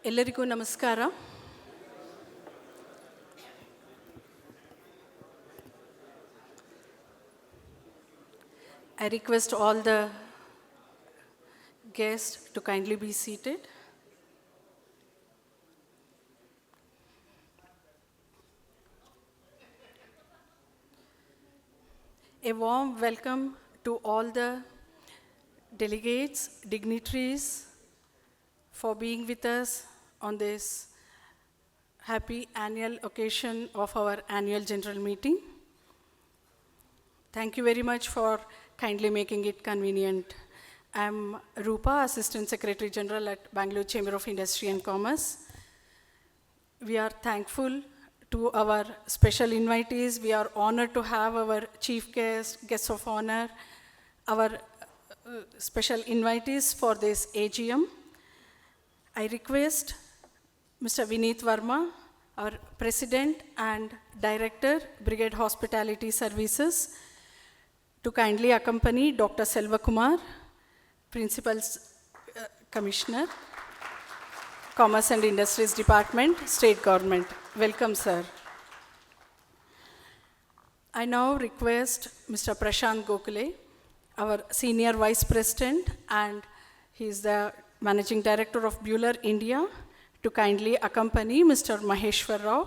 ಎಲ್ಲರಿಗೂ ನಮಸ್ಕಾರ. I request all the guests to kindly be seated. A warm welcome to all the delegates, dignitaries, for being with us on this happy annual occasion of our annual general meeting. Thank you very much for kindly making it convenient. I'm Rupa, Assistant Secretary General at Bengaluru Chamber of Industry and Commerce. We are thankful to our special invitees. We are honored to have our chief guests of honor, our special invitees for this AGM. I request Mr. Vineet Verma, our President and Director, Brigade Hospitality Services, to kindly accompany Dr. Selva Kumar, Principal Commissioner, Commerce and Industries Department, State Government. Welcome, sir. I now request Mr. Prashant Gokhale, our Senior Vice President, and he is the Managing Director of Bueller India, to kindly accompany Mr. Maheshwar Rao,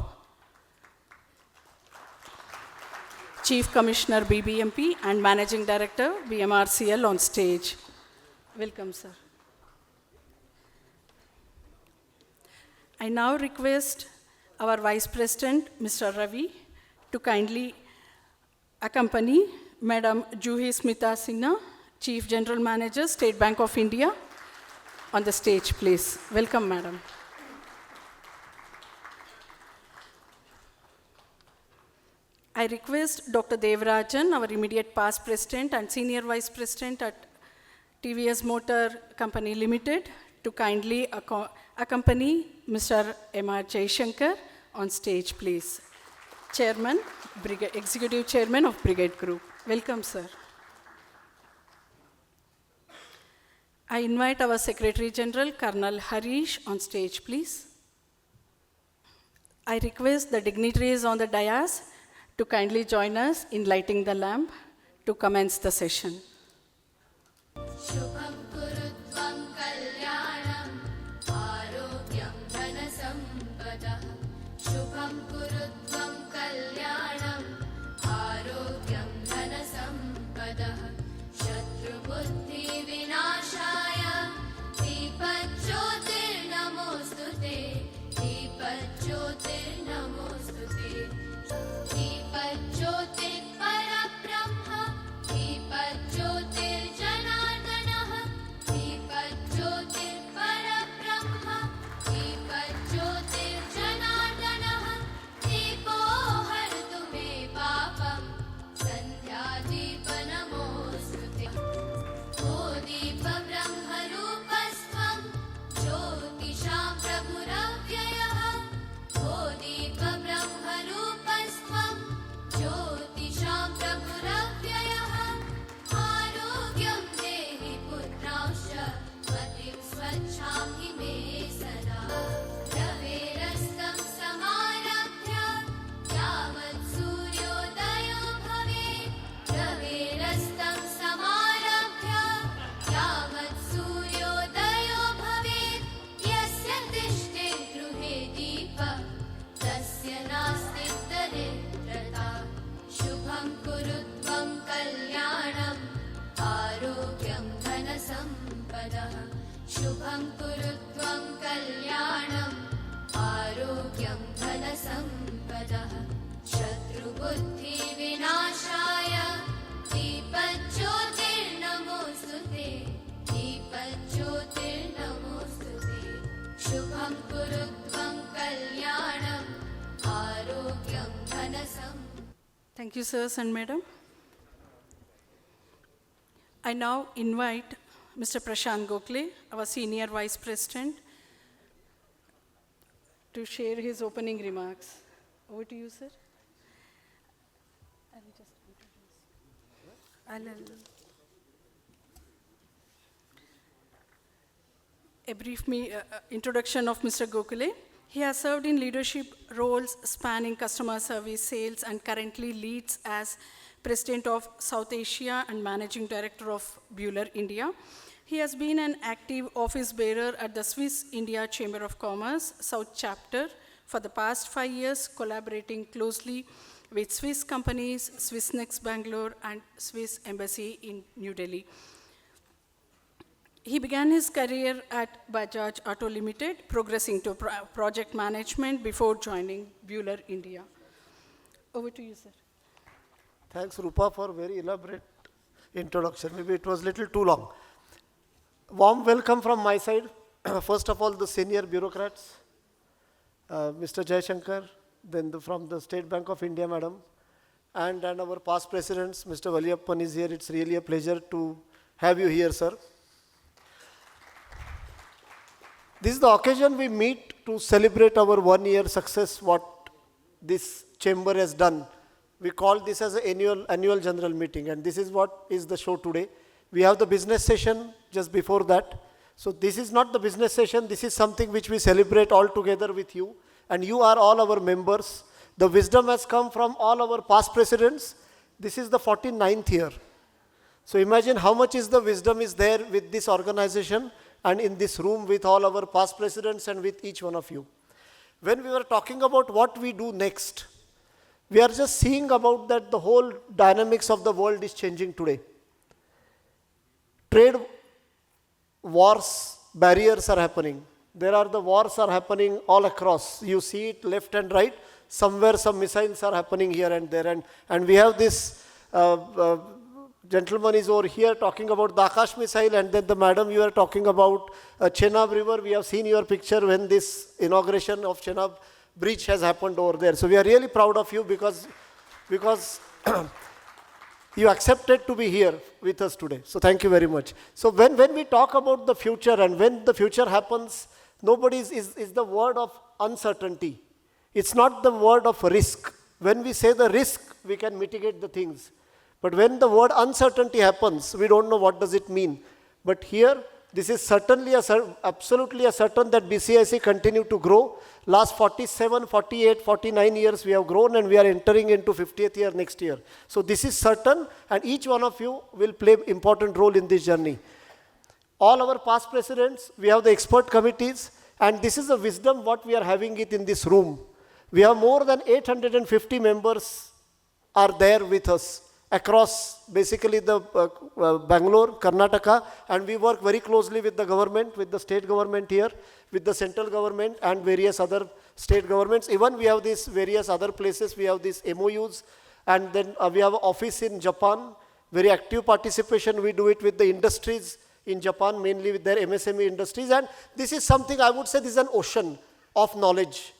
Chief Commissioner BBMP and Managing Director BMRCL on stage. Welcome, sir. I now request our Vice President, Mr. Ravi, to kindly accompany Madam Juhi Smita Sinha, Chief General Manager, State Bank of India, on the stage, please. Welcome, madam. I request Dr. Devarajan, our immediate past president and senior vice president at TVS Motor Company Limited, to kindly accompany Mr. M.R. Jaishankar on stage, please. Chairman, Executive Chairman of Brigade Group. Welcome, sir. I invite our Secretary General, Colonel Harish, on stage, please. I request the dignitaries on the dais to kindly join us in lighting the lamp to commence the session. Shubham kurutvam kalyanam arogyam dhanasampadah. Shubham kurutvam kalyanam arogyam dhanasampadah. Shatru buddhi vinashaya deepajyotir namostute. Deepajyotir namostute. Deepajyotir parabrahma. Deepajyotir janardanah. Deepajyotir parabrahma. Deepajyotir janardanah. Deepo hartu me papam. Sandhya deepa namostute. O deepa brahma rupastvam. Jyotisham prabhuravyayah. O deepa brahma rupastvam. Jyotisham prabhuravyayah. Arogyam dehi putrausha. Matim swachham hi me sada. Raverastam samarabhya. Yavat suryodayo bhavet. Raverastam samarabhya. Yavat suryodayo bhavet. Yasya tishte gruhe deepa. Tasya nasti daridrata. Shubham kurutvam kalyanam arogyam dhanasampadah. Shubham kurutvam kalyanam arogyam dhanasampadah. Shatru buddhi vinashaya deepajyotir namostute. Deepajyotir namostute. Shubham kurutvam kalyanam arogyam dhanasampadah. Thank you, sirs and madam. I now invite Mr. Prashant Gokhale, our Senior Vice President, to share his opening remarks. Over to you, sir. I'll just introduce. A brief introduction of Mr. Gokhale. He has served in leadership roles spanning customer service, sales, and currently leads as President of South Asia and Managing Director of Bueller, India. He has been an active office bearer at the Swiss India Chamber of Commerce, South Chapter, for the past 5 years, collaborating closely with Swiss companies, Swiss Next Bangalore, and Swiss Embassy in New Delhi. He began his career at Bajaj Auto Limited, progressing to project management before joining Bueller, India. Over to you, sir. Thanks, Rupa, for very elaborate introduction. Maybe it was a little too long. Warm welcome from my side. First of all, the senior bureaucrats, Mr. Jaishankar, then from the State Bank of India, madam, and our past presidents, Mr. Valiyappan is here. It's really a pleasure to have you here, sir. This is the occasion we meet to celebrate our 1-year success, what this chamber has done. We call this as an annual general meeting, and this is what is the show today. We have the business session just before that. So this is not the business session, this is something which we celebrate all together with you, and you are all our members. The wisdom has come from all our past presidents. This is the 49th year. So imagine how much is the wisdom is there with this organization and in this room with all our past presidents and with each one of you. When we were talking about what we do next, we are just seeing about that the whole dynamics of the world is changing today. Trade wars, barriers are happening. There are the wars are happening all across. You see it left and right. Somewhere some missiles are happening here and there. And we have this gentleman is over here talking about the Akash missile, and then the madam you are talking about Chenab River. We have seen your picture when this inauguration of Chenab Bridge has happened over there. So we are really proud of you because you accepted to be here with us today. So thank you very much. So when we talk about the future and when the future happens, nobody is the word of uncertainty. It's not the word of risk. When we say the risk, we can mitigate the things. But when the word uncertainty happens, we don't know what does it mean. But here, this is certainly absolutely a certain that BCIC continue to grow. Last 47, 48, 49 years we have grown, and we are entering into 50th year next year. So this is certain, and each one of you will play important role in this journey. All our past presidents, we have the expert committees, and this is the wisdom what we are having it in this room. We have more than 850 members are there with us across basically the Bangalore, Karnataka, and we work very closely with the government, with the state government here, with the central government and various other state governments. Even we have these various other places, we have these MOUs, and then we have an office in Japan, very active participation. We do it with the industries in Japan, mainly with their MSME industries, and this is something I would say this is an ocean of knowledge.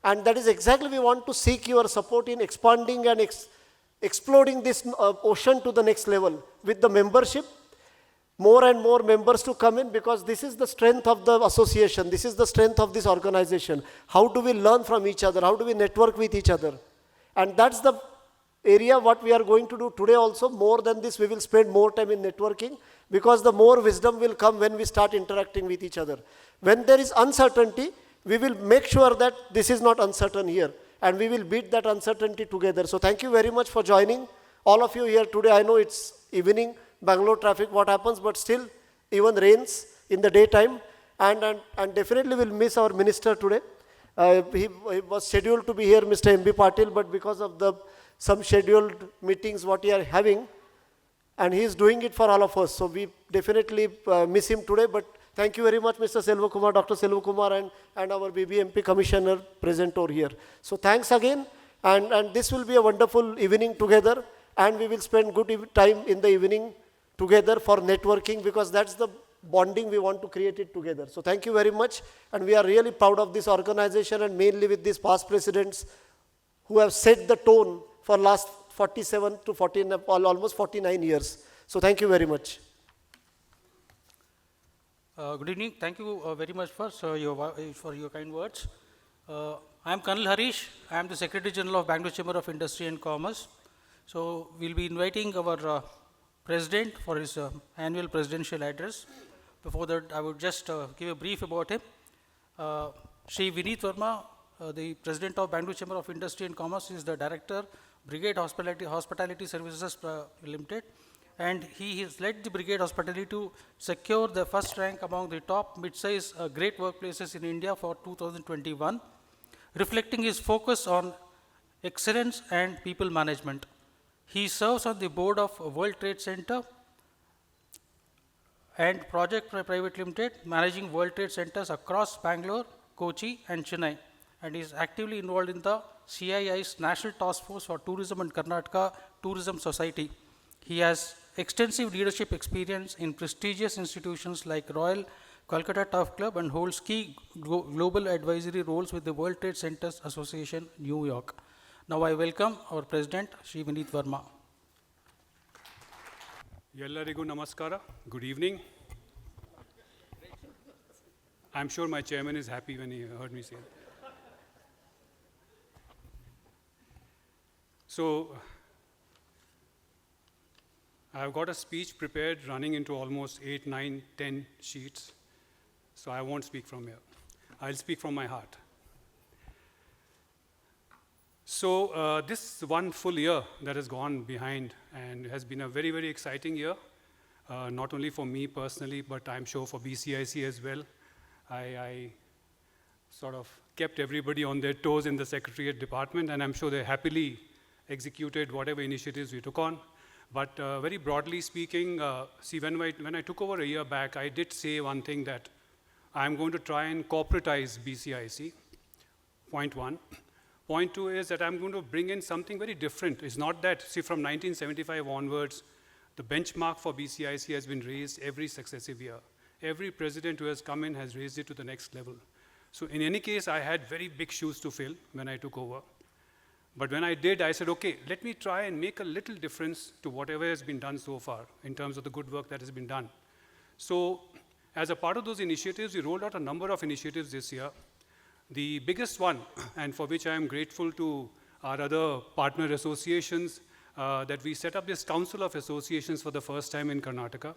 And that is exactly we want to seek your support in expanding and exploding this ocean to the next level with the membership. More and more members to come in, because this is the strength of the association. This is the strength of this organization. How do we learn from each other? How do we network with each other? And that's the area what we are going to do today also. More than this, we will spend more time in networking, because the more wisdom will come when we start interacting with each other. When there is uncertainty, we will make sure that this is not uncertain here, and we will beat that uncertainty together. So thank you very much for joining. All of you here today, I know it's evening, Bangalore traffic, what happens, but still even rains in the daytime, and definitely will miss our minister today. He was scheduled to be here, Mr. M.B. Patil, but because of some scheduled meetings what we are having, and he is doing it for all of us. So we definitely miss him today, but thank you very much, Mr. Selvakumar, Dr. Selvakumar, and our BBMP commissioner present over here. So thanks again, and this will be a wonderful evening together, and we will spend good time in the evening together for networking, because that's the bonding we want to create it together. So thank you very much, and we are really proud of this organization, and mainly with these past presidents who have set the tone for last 47 to 14, almost 49 years. So thank you very much. Good evening. Thank you very much for your kind words. I am Colonel Harish. I am the Secretary General of Bangalore Chamber of Industry and Commerce. So we will be inviting our President for his annual presidential address. before that, I would just give a brief about him. Shri Vineet Verma, the President of Bengaluru Chamber of Industry and Commerce, is the Director, Brigade Hospitality Services Limited, and he has led the Brigade Hospitality to secure the first rank among the top mid-size great workplaces in India for 2021, reflecting his focus on excellence and people management. He serves on the board of World Trade Center and Project Private Limited, managing World Trade Centers across Bangalore, Kochi, and Chennai, and is actively involved in the CII's National Task Force for Tourism and Karnataka Tourism Society. He has extensive leadership experience in prestigious institutions like Royal Kolkata Turf Club and holds key global advisory roles with the World Trade Centers Association, New York. Now I welcome our President, Shri Vineet Verma. Yellarigu namaskara. Good evening. I'm sure my chairman is happy when he heard me say that. So, I've got a speech prepared running into almost 8, 9, 10 sheets. So I won't speak from here. I'll speak from my heart. So this one full year that has gone behind and has been a very, very exciting year, not only for me personally, but I'm sure for BCIC as well. I sort of kept everybody on their toes in the Secretariat department, and I'm sure they happily executed whatever initiatives we took on. But very broadly speaking, see, when I took over a year back, I did say one thing, that I'm going to try and corporatize BCIC, point one. Point two is that I'm going to bring in something very different. It's not that, see, from 1975 onwards, the benchmark for BCIC has been raised every successive year. Every president who has come in has raised it to the next level. So in any case, I had very big shoes to fill when I took over. But when I did, I said, okay, let me try and make a little difference to whatever has been done so far in terms of the good work that has been done. So as a part of those initiatives, we rolled out a number of initiatives this year. The biggest one, and for which I am grateful to our other partner associations, that we set up this Council of Associations for the first time in Karnataka.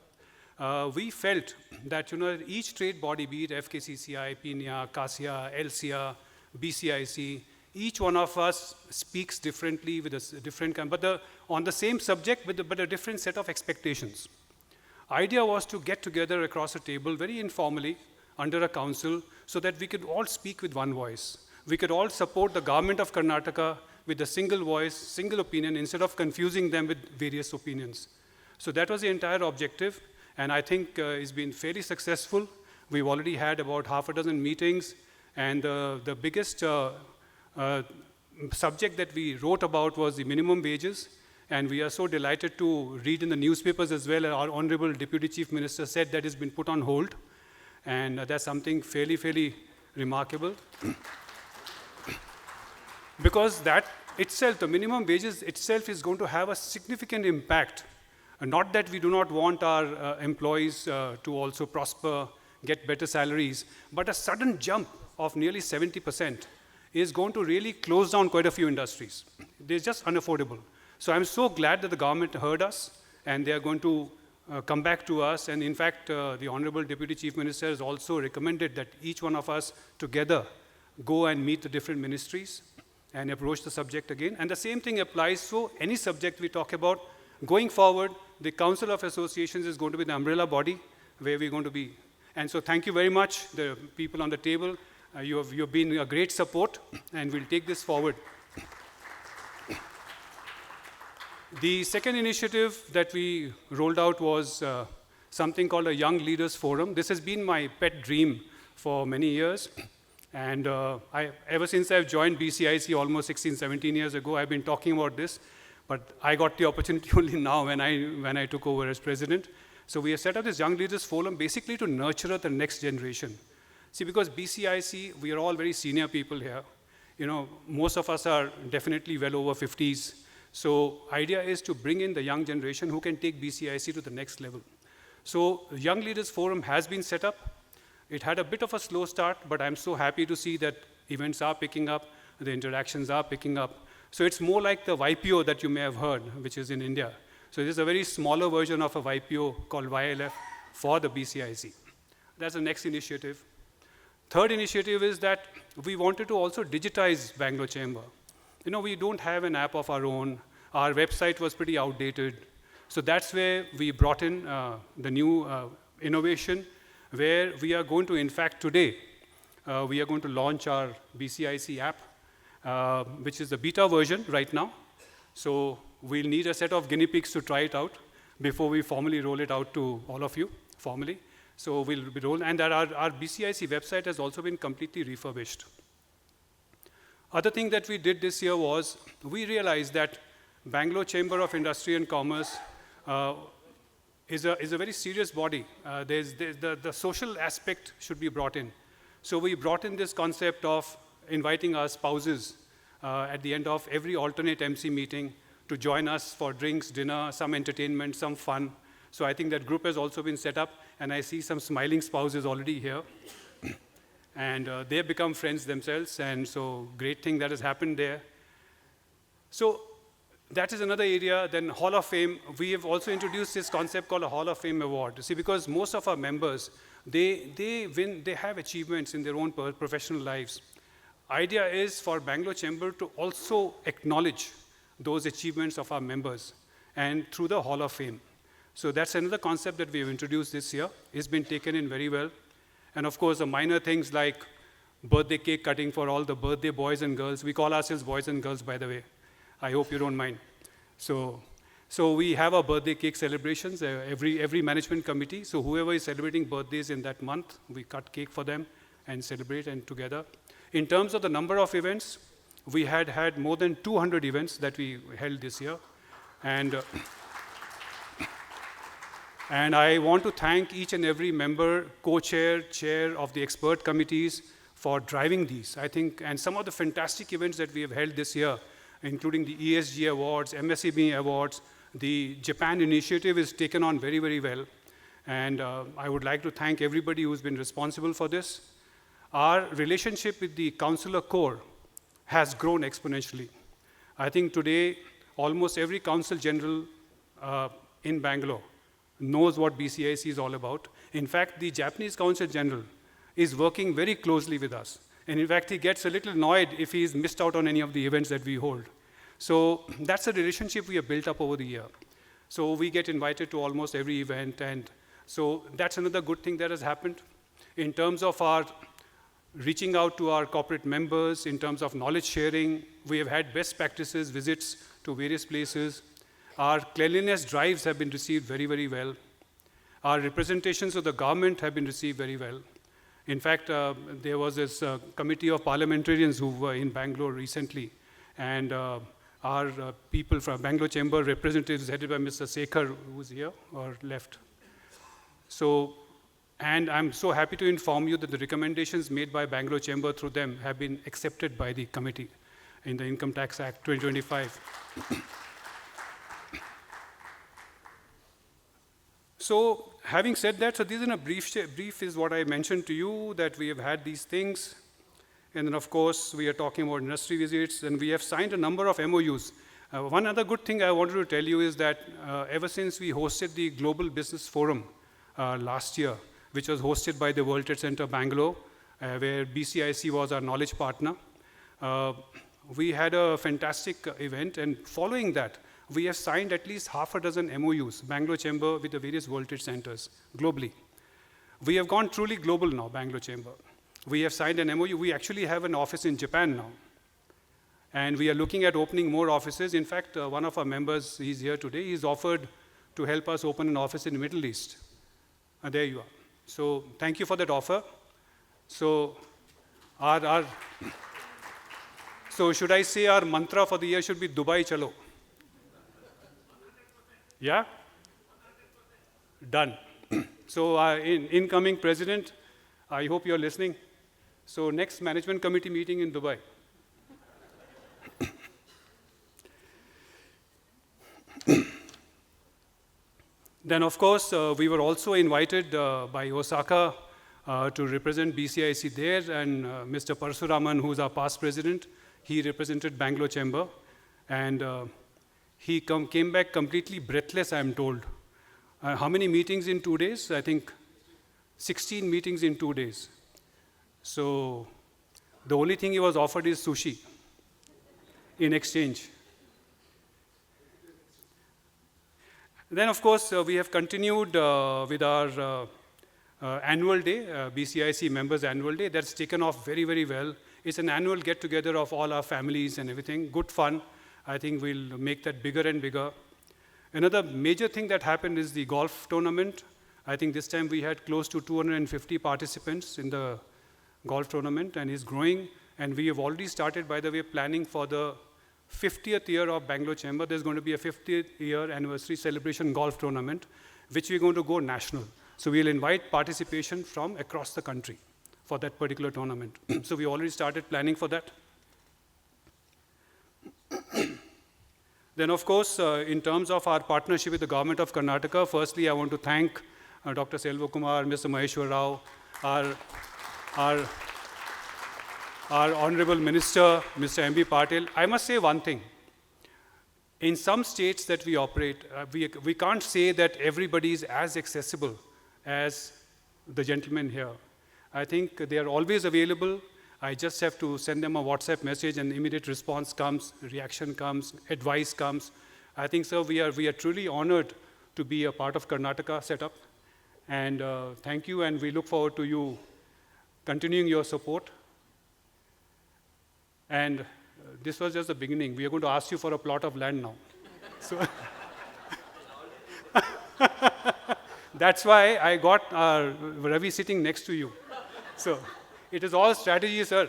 We felt that each trade body, be it FKCCI, PINIA, CASIA, LCA, BCIC, each one of us speaks differently with a different kind, but on the same subject, but a different set of expectations. Idea was to get together across a table very informally under a council so that we could all speak with one voice. We could all support the government of Karnataka with a single voice, single opinion, instead of confusing them with various opinions. So that was the entire objective, and I think it's been fairly successful. We've already had about half a dozen meetings, and the biggest subject that we wrote about was the minimum wages, and we are so delighted to read in the newspapers as well. Our Honorable Deputy Chief Minister said that it's been put on hold, and that's something fairly remarkable. Because that itself, the minimum wages itself, is going to have a significant impact. Not that we do not want our employees to also prosper, get better salaries, but a sudden jump of nearly 70% is going to really close down quite a few industries. They're just unaffordable. So I'm so glad that the government heard us, and they are going to come back to us. And in fact, the Honorable Deputy Chief Minister has also recommended that each one of us together go and meet the different ministries and approach the subject again. And the same thing applies to any subject we talk about. Going forward, the Council of Associations is going to be the umbrella body where we're going to be. And so thank you very much, the people on the table. You've been a great support, and we'll take this forward. The second initiative that we rolled out was something called a Young Leaders Forum. This has been my pet dream for many years. And ever since I've joined BCIC almost 16, 17 years ago, I've been talking about this. But I got the opportunity only now when I took over as president. So we have set up this Young Leaders Forum basically to nurture the next generation. See, because BCIC, we are all very senior people here. Most of us are definitely well over 50s. So idea is to bring in the young generation who can take BCIC to the next level. So the Young Leaders Forum has been set up. It had a bit of a slow start, but I'm so happy to see that events are picking up, the interactions are picking up. So it's more like the YPO that you may have heard, which is in India. So this is a very smaller version of a YPO called YLF for the BCIC. That's the next initiative. Third initiative is that we wanted to also digitize Bangalore Chamber. You know, we don't have an app of our own. Our website was pretty outdated. So that's where we brought in the new innovation, where we are going to, in fact, today, we are going to launch our BCIC app, which is the beta version right now. So we'll need a set of guinea pigs to try it out before we formally roll it out to all of you, formally. So we'll be rolling, and our BCIC website has also been completely refurbished. Other thing that we did this year was, we realized that Bangalore Chamber of Industry and Commerce is a very serious body. The social aspect should be brought in. So we brought in this concept of inviting our spouses at the end of every alternate MC meeting to join us for drinks, dinner, some entertainment, some fun. So I think that group has also been set up, and I see some smiling spouses already here. And they have become friends themselves, and so great thing that has happened there. So that is another area. Then Hall of Fame, we have also introduced this concept called a Hall of Fame award. See, because most of our members, they have achievements in their own professional lives. Idea is for Bangalore Chamber to also acknowledge those achievements of our members, and through the Hall of Fame. So that's another concept that we have introduced this year. It's been taken in very well. And of course, the minor things like birthday cake cutting for all the birthday boys and girls. We call ourselves boys and girls, by the way. I hope you don't mind. So we have our birthday cake celebrations, every management committee. So whoever is celebrating birthdays in that month, we cut cake for them and celebrate and together. In terms of the number of events, we had more than 200 events that we held this year. And I want to thank each and every member, co-chair, chair of the expert committees for driving these. I think, and some of the fantastic events that we have held this year, including the ESG awards, MSEB awards, the Japan initiative is taken on very, very well. And I would like to thank everybody who's been responsible for this. Our relationship with the Councillor Corps has grown exponentially. I think today, almost every Council General in Bangalore knows what BCIC is all about. In fact, the Japanese Council General is working very closely with us. And in fact, he gets a little annoyed if he's missed out on any of the events that we hold. So that's a relationship we have built up over the year. So we get invited to almost every event, and so that's another good thing that has happened. In terms of our reaching out to our corporate members, in terms of knowledge sharing, we have had best practices visits to various places. Our cleanliness drives have been received very, very well. Our representations of the government have been received very well. In fact, there was this committee of parliamentarians who were in Bangalore recently, and our people from Bangalore Chamber representatives headed by Mr. Sekhar, who's here or left. So, and I'm so happy to inform you that the recommendations made by Bangalore Chamber through them have been accepted by the committee in the Income Tax Act 2025. So having said that, so this is a brief is what I mentioned to you, that we have had these things. And then of course, we are talking about industry visits, and we have signed a number of MOUs. One other good thing I wanted to tell you is that ever since we hosted the Global Business Forum last year, which was hosted by the World Trade Center Bangalore, where BCIC was our knowledge partner, we had a fantastic event, and following that, we have signed at least half a dozen MOUs, Bangalore Chamber with the various World Trade Centers globally. We have gone truly global now, Bangalore Chamber. We have signed an MOU. We actually have an office in Japan now. And we are looking at opening more offices. In fact, one of our members, he's here today, he's offered to help us open an office in the Middle East. There you are. So thank you for that offer. So so should I say our mantra for the year should be Dubai Chalo? Yeah? Done. So incoming president, I hope you're listening. So next management committee meeting in Dubai. Then of course, we were also invited by Osaka to represent BCIC there, and Mr. Parasuraman, who's our past president, he represented Bangalore Chamber, and he came back completely breathless, I'm told. How many meetings in 2 days? I think 16 meetings in 2 days. So the only thing he was offered is sushi in exchange. Then, of course, we have continued with our annual day, BCIC members annual day. That's taken off very, very well. It's an annual get-together of all our families and everything. Good fun. I think we'll make that bigger and bigger. Another major thing that happened is the golf tournament. I think this time we had close to 250 participants in the golf tournament, and it's growing. And we have already started, by the way, planning for the 50th year of Bangalore Chamber. There's going to be a 50th year anniversary celebration golf tournament, which we're going to go national. So we'll invite participation from across the country for that particular tournament. So we already started planning for that. Then, of course, in terms of our partnership with the government of Karnataka, firstly, I want to thank Dr. Selva Kumar, Mr. Maheshwar Rao, our Honorable Minister, Mr. M.B. Patil. I must say one thing. In some states that we operate, we can't say that everybody is as accessible as the gentlemen here. I think they are always available. I just have to send them a WhatsApp message and immediate response comes, reaction comes, advice comes. I think, sir, we are truly honored to be a part of Karnataka setup. And thank you, and we look forward to you continuing your support. And this was just the beginning. We are going to ask you for a plot of land now. So that's why I got Ravi sitting next to you. So it is all strategy, sir.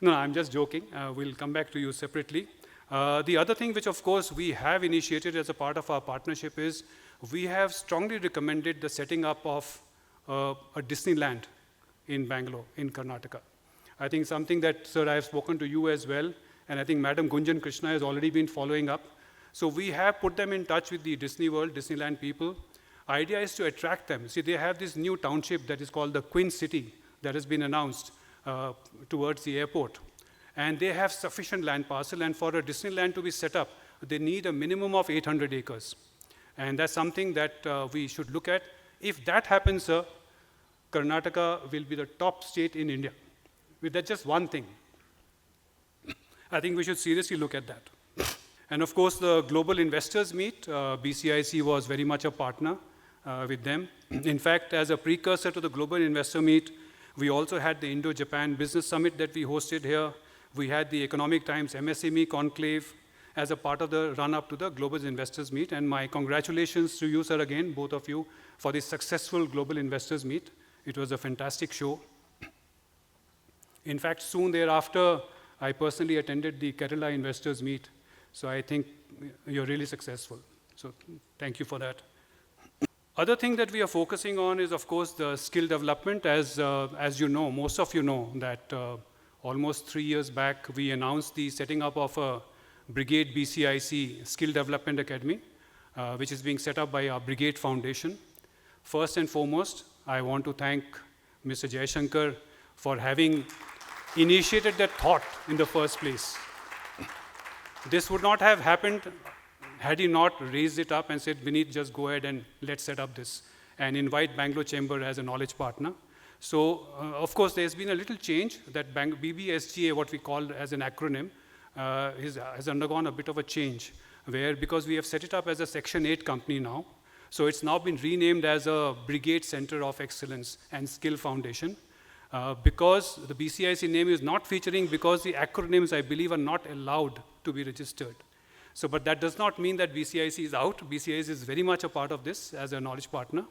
No, I'm just joking. We'll come back to you separately. The other thing which, of course, we have initiated as a part of our partnership is we have strongly recommended the setting up of a Disneyland in Bangalore, in Karnataka. I think something that, sir, I have spoken to you as well, and I think Madam Gunjan Krishna has already been following up. So we have put them in touch with the Disney World, Disneyland people. Idea is to attract them. See, they have this new township that is called the Queen City that has been announced towards the airport. And they have sufficient land parcel, and for a Disneyland to be set up, they need a minimum of 800 acres. And that's something that we should look at. If that happens, sir, Karnataka will be the top state in India. With that just one thing. I think we should seriously look at that. And of course, the Global Investors Meet, BCIC was very much a partner with them. In fact, as a precursor to the Global Investor Meet, we also had the Indo-Japan Business Summit that we hosted here. We had the Economic Times MSME Conclave as a part of the run-up to the Global Investors Meet. And my congratulations to you, sir, again, both of you, for this successful Global Investors Meet. It was a fantastic show. In fact, soon thereafter, I personally attended the Kerala Investors Meet. So I think you're really successful. So thank you for that. Other thing that we are focusing on is, of course, the skill development. As you know, most of you know that almost 3 years back, we announced the setting up of a Brigade BCIC Skill Development Academy, which is being set up by our Brigade Foundation. First and foremost, I want to thank Mr. Jaishankar for having initiated that thought in the first place. This would not have happened had he not raised it up and said, Vineet, just go ahead and let's set up this and invite Bangalore Chamber as a knowledge partner. So, of course, there's been a little change that BBSGA, what we call as an acronym, has undergone a bit of a change, where because we have set it up as a Section 8 company now, so it's now been renamed as a Brigade Center of Excellence and Skill Foundation. Because the BCIC name is not featuring, because the acronyms, I believe, are not allowed to be registered. So, but that does not mean that BCIC is out. BCIC is very much a part of this as a knowledge partner,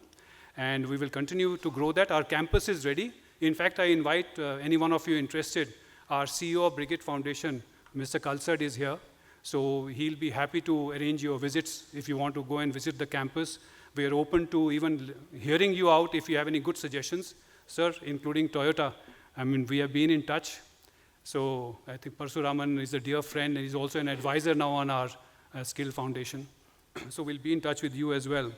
and we will continue to grow that. Our campus is ready. In fact, I invite any one of you interested. Our CEO of Brigade Foundation, Mr. Kalsad, is here. So he'll be happy to arrange your visits if you want to go and visit the campus. We are open to even hearing you out if you have any good suggestions. Sir, including Toyota, I mean, we have been in touch. So I think Parsuraman is a dear friend, and he's also an advisor now on our Skill Foundation. So we'll be in touch with you as well.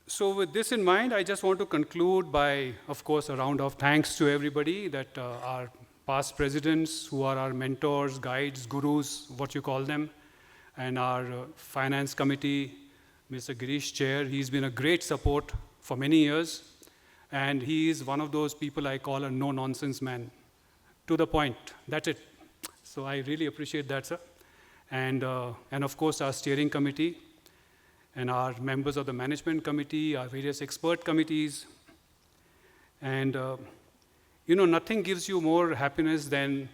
So with this in mind, I just want to conclude by, of course, a round of thanks to everybody, that our past presidents who are our mentors, guides, gurus, what you call them. and our finance committee, Mr. Girish Chair. He's been a great support for many years, and he is one of those people I call a no-nonsense man. To the point, that's it. So I really appreciate that, sir. And of course, our steering committee, and our members of the management committee, our various expert committees. And nothing gives you more happiness than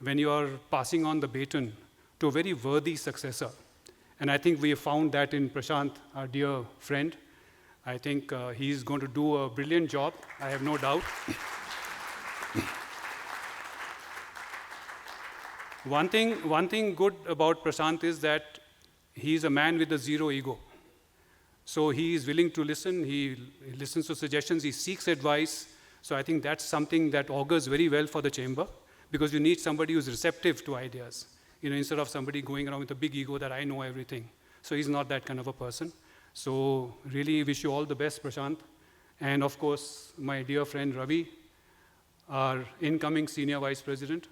when you are passing on the baton to a very worthy successor. And I think we have found that in Prashant, our dear friend. I think he's going to do a brilliant job, I have no doubt. One thing good about Prashant is that he's a man with a zero ego. So he is willing to listen, he listens to suggestions, he seeks advice. So I think that's something that augurs very well for the chamber, because you need somebody who's receptive to ideas, instead of somebody going around with a big ego that I know everything. So he's not that kind of a person. So really wish you all the best, Prashant. And of course, my dear friend Ravi, our incoming Senior Vice President.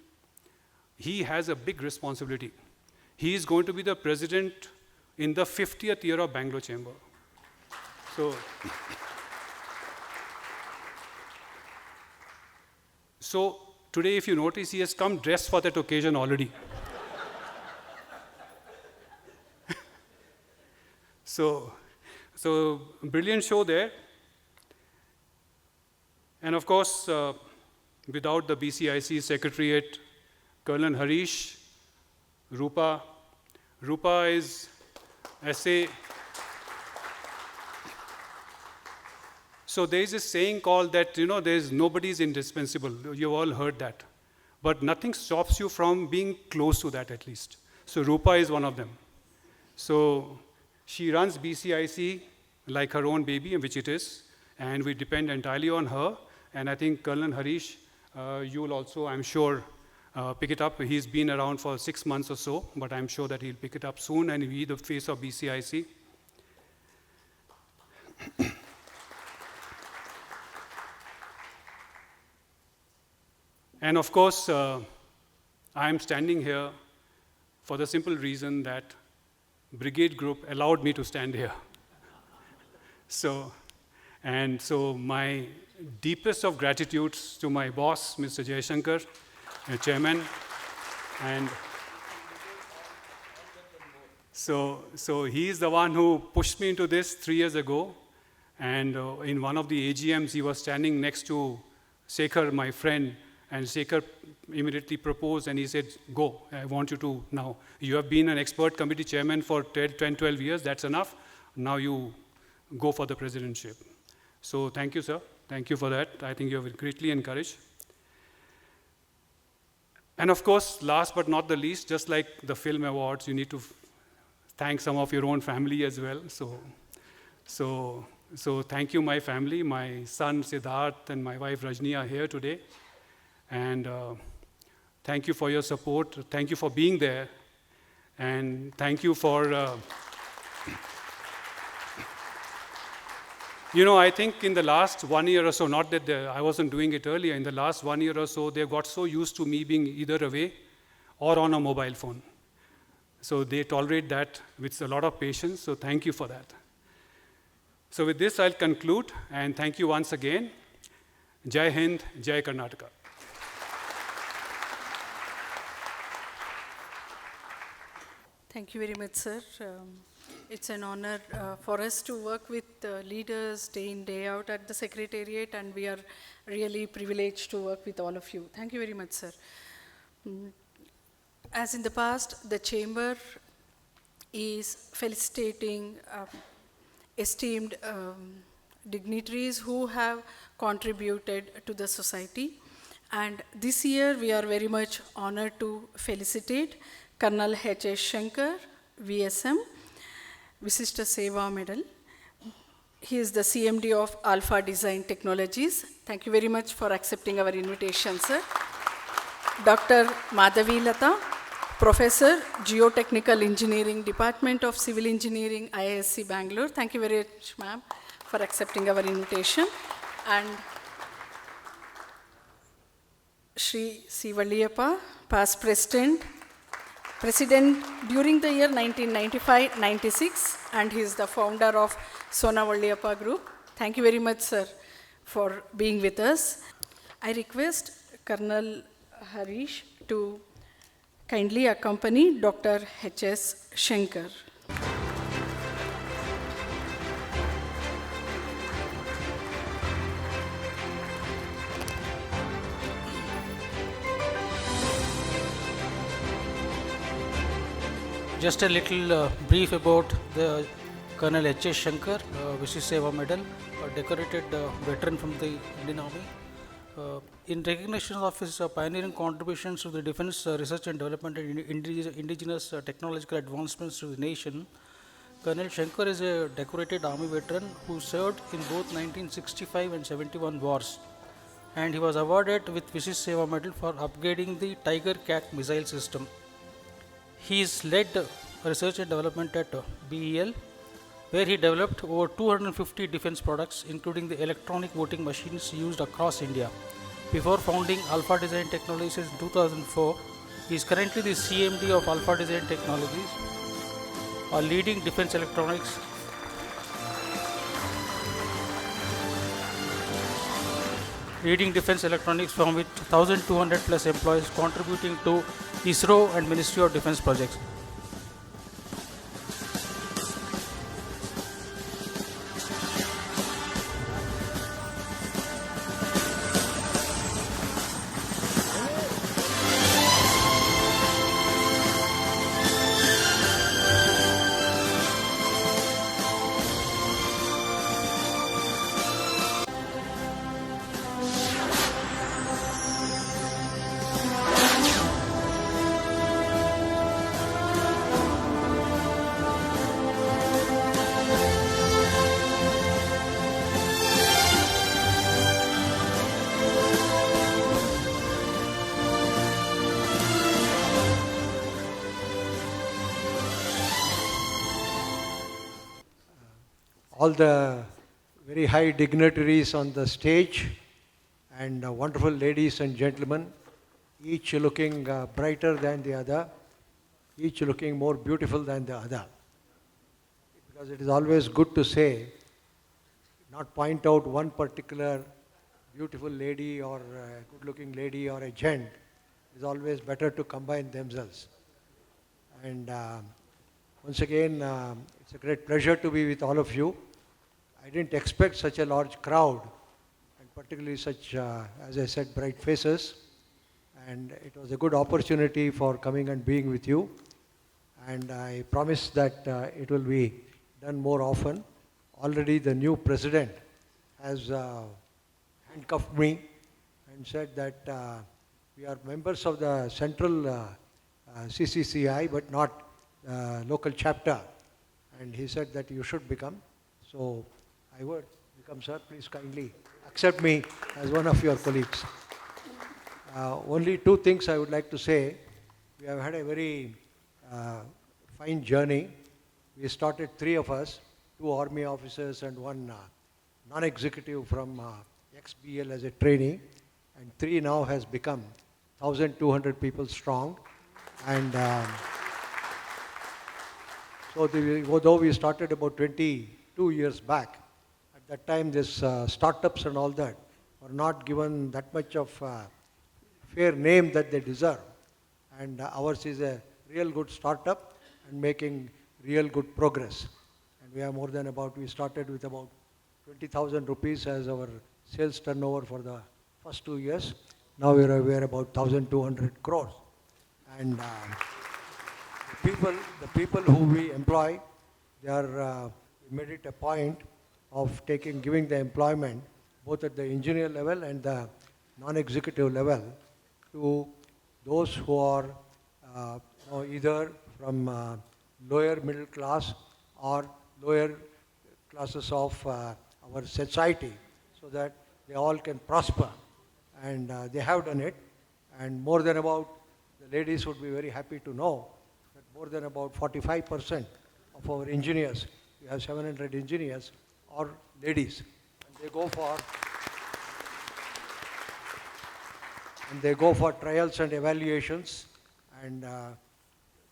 He has a big responsibility. He is going to be the president in the 50th year of Bangalore Chamber. So today, if you notice, he has come dressed for that occasion already. So brilliant show there. And of course, without the BCIC Secretariat, Colonel Harish, Rupa is, I say, so there is a saying called that, there's nobody's indispensable. You've all heard that. But nothing stops you from being close to that at least. So Rupa is one of them. So she runs BCIC like her own baby, which it is, and we depend entirely on her. And I think Colonel Harish, you will also, I'm sure, pick it up. He's been around for 6 months or so, but I'm sure that he'll pick it up soon and be the face of BCIC. And of course, I'm standing here for the simple reason that Brigade Group allowed me to stand here. So my deepest of gratitudes to my boss, Mr. Jayashankar, chairman, and so he's the one who pushed me into this 3 years ago. And in one of the AGMs, he was standing next to Shekhar, my friend, and Shekhar immediately proposed, and he said, go, I want you to now. You have been an expert committee chairman for 10, 12 years, that's enough. Now you go for the presidentship. So thank you, sir. Thank you for that. I think you have greatly encouraged. And of course, last but not the least, just like the film awards, you need to thank some of your own family as well. So thank you, my family. My son, Siddharth, and my wife, Rajni, are here today. And thank you for your support. Thank you for being there. And thank you for, I think in the last 1 year or so, not that I wasn't doing it earlier, in the last 1 year or so, they got so used to me being either away or on a mobile phone. So they tolerate that with a lot of patience, so thank you for that. So with this, I'll conclude, and thank you once again. Jai Hind, Jai Karnataka. Thank you very much, sir. It's an honor for us to work with leaders day in, day out at the Secretariat, and we are really privileged to work with all of you. Thank you very much, sir. As in the past, the Chamber is felicitating esteemed dignitaries who have contributed to the society. And this year, we are very much honored to felicitate Colonel H.S. Shankar, VSM, Visishta Seva Medal. He is the CMD of Alpha Design Technologies. Thank you very much for accepting our invitation, sir. Dr. Madhavi Lata, Professor, Geotechnical Engineering, Department of Civil Engineering, IISc Bangalore. Thank you very much, ma'am, for accepting our invitation. And Shri C. Valliyappa, Past President, President during the year 1995-96, and he is the founder of Sona Valliyappa Group. Thank you very much, sir, for being with us. I request Colonel Harish to kindly accompany Dr. H.S. Shankar. Just a little brief about the Colonel H.S. Shankar, Vishi Seva Medal, a decorated veteran from the Indian Army. In recognition of his pioneering contributions to the defense research and development and indigenous technological advancements to the nation, Colonel Shankar is a decorated Army veteran who served in both 1965 and 71 wars, and he was awarded with Vishi Seva Medal for upgrading the Tiger Cat missile system. He has led research and development at BEL, where he developed over 250 defense products, including the electronic voting machines used across India. Before founding Alpha Design Technologies in 2004, he is currently the CMD of Alpha Design Technologies, a leading defense electronics firm with 1,200 plus employees contributing to ISRO and Ministry of Defense projects. All the very high dignitaries on the stage and wonderful ladies and gentlemen, each looking brighter than the other, each looking more beautiful than the other. Because it is always good to say, not point out one particular beautiful lady or good looking lady or a gent. It is always better to combine themselves. And once again, it's a great pleasure to be with all of you. I didn't expect such a large crowd, and particularly such, as I said, bright faces. And it was a good opportunity for coming and being with you. And I promise that it will be done more often. Already the new president has handcuffed me and said that we are members of the central CCCI, but not local chapter. And he said that you should become. So I would become, sir. Please kindly accept me as one of your colleagues. Only two things I would like to say. We have had a very fine journey. We started, three of us, 2 army officers and 1 non-executive from ex-BL as a trainee, and 3 now has become 1,200 people strong. And although we started about 22 years back, at that time this startups and all that were not given that much of fair name that they deserve. And ours is a real good startup and making real good progress. And we have more than we started with about 20,000 rupees as our sales turnover for the first 2 years. Now we are about 1,200 crores. And the people who we employ, they are we made it a point of giving the employment both at the engineer level and the non-executive level to those who are either from lower middle class or lower classes of our society, so that they all can prosper. And they have done it. And more than the ladies would be very happy to know that more than about 45% of our engineers, we have 700 engineers, are ladies. And they go for trials and evaluations, and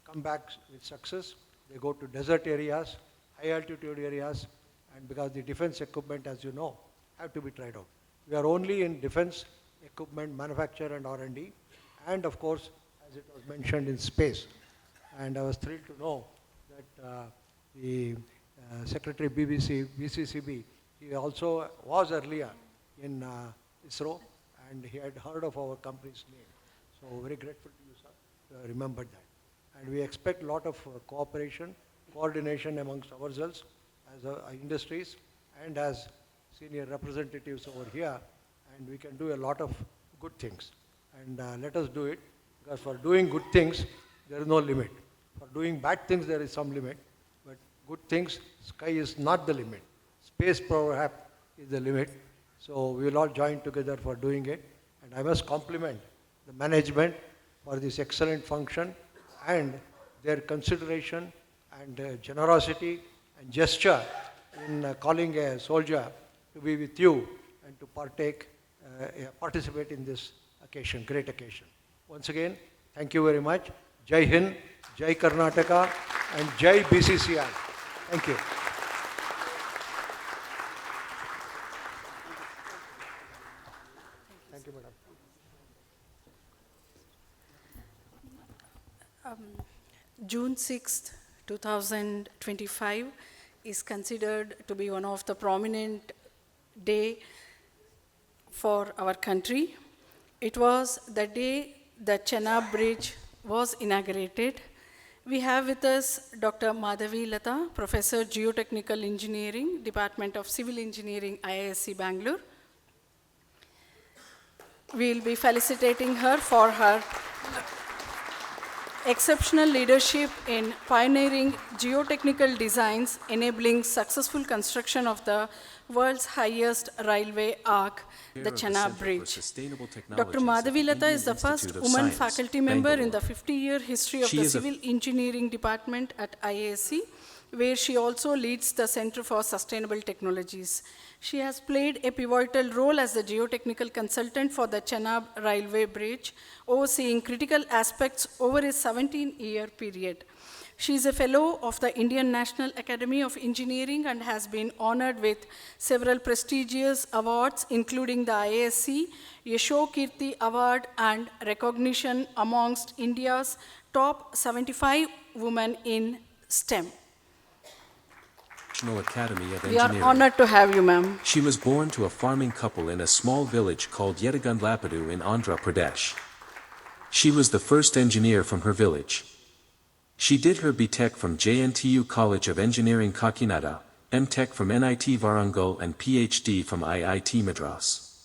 come back with success. They go to desert areas, high altitude areas, and because the defense equipment, as you know, have to be tried out. We are only in defense equipment manufacture and R&D, and of course, as it was mentioned, in space. And I was thrilled to know that the Secretary BCCB, he also was earlier in ISRO, and he had heard of our company's name. So very grateful to you, sir, remembered that. And we expect a lot of cooperation, coordination amongst ourselves as industries and as senior representatives over here, and we can do a lot of good things. And let us do it, because for doing good things, there is no limit. For doing bad things, there is some limit, but good things, sky is not the limit. Space perhaps is the limit. So we will all join together for doing it. And I must compliment the management for this excellent function and their consideration and generosity and gesture in calling a soldier to be with you and to participate in this occasion, great occasion. Once again, thank you very much. Jai Hind, Jai Karnataka, and Jai BCCI. Thank you. Thank you, madam. June 6th, 2025 is considered to be one of the prominent day for our country. It was the day the Chenab Bridge was inaugurated. We have with us Dr. Madhavi Lata, Professor Geotechnical Engineering, Department of Civil Engineering, IISc Bangalore. We will be felicitating her for her exceptional leadership in pioneering geotechnical designs enabling successful construction of the world's highest railway arc, the Chenab Bridge. Dr. Madhavi Lata is the first woman faculty member in the 50-year history of the Civil Engineering Department at IISc, where she also leads the Center for Sustainable Technologies. She has played a pivotal role as the geotechnical consultant for the Chenab Railway Bridge, overseeing critical aspects over a 17-year period. She is a fellow of the Indian National Academy of Engineering and has been honored with several prestigious awards, including the IISc Yasho Kirti Award and recognition amongst India's top 75 women in STEM. Academy of We Engineering. are honored to have you, ma'am. She was born to a farming couple in a small village called Yedagundlapadu in Andhra Pradesh. She was the first engineer from her village. She did her B.Tech from JNTU College of Engineering Kakinada, M.Tech from NIT Varangal and PhD from IIT Madras.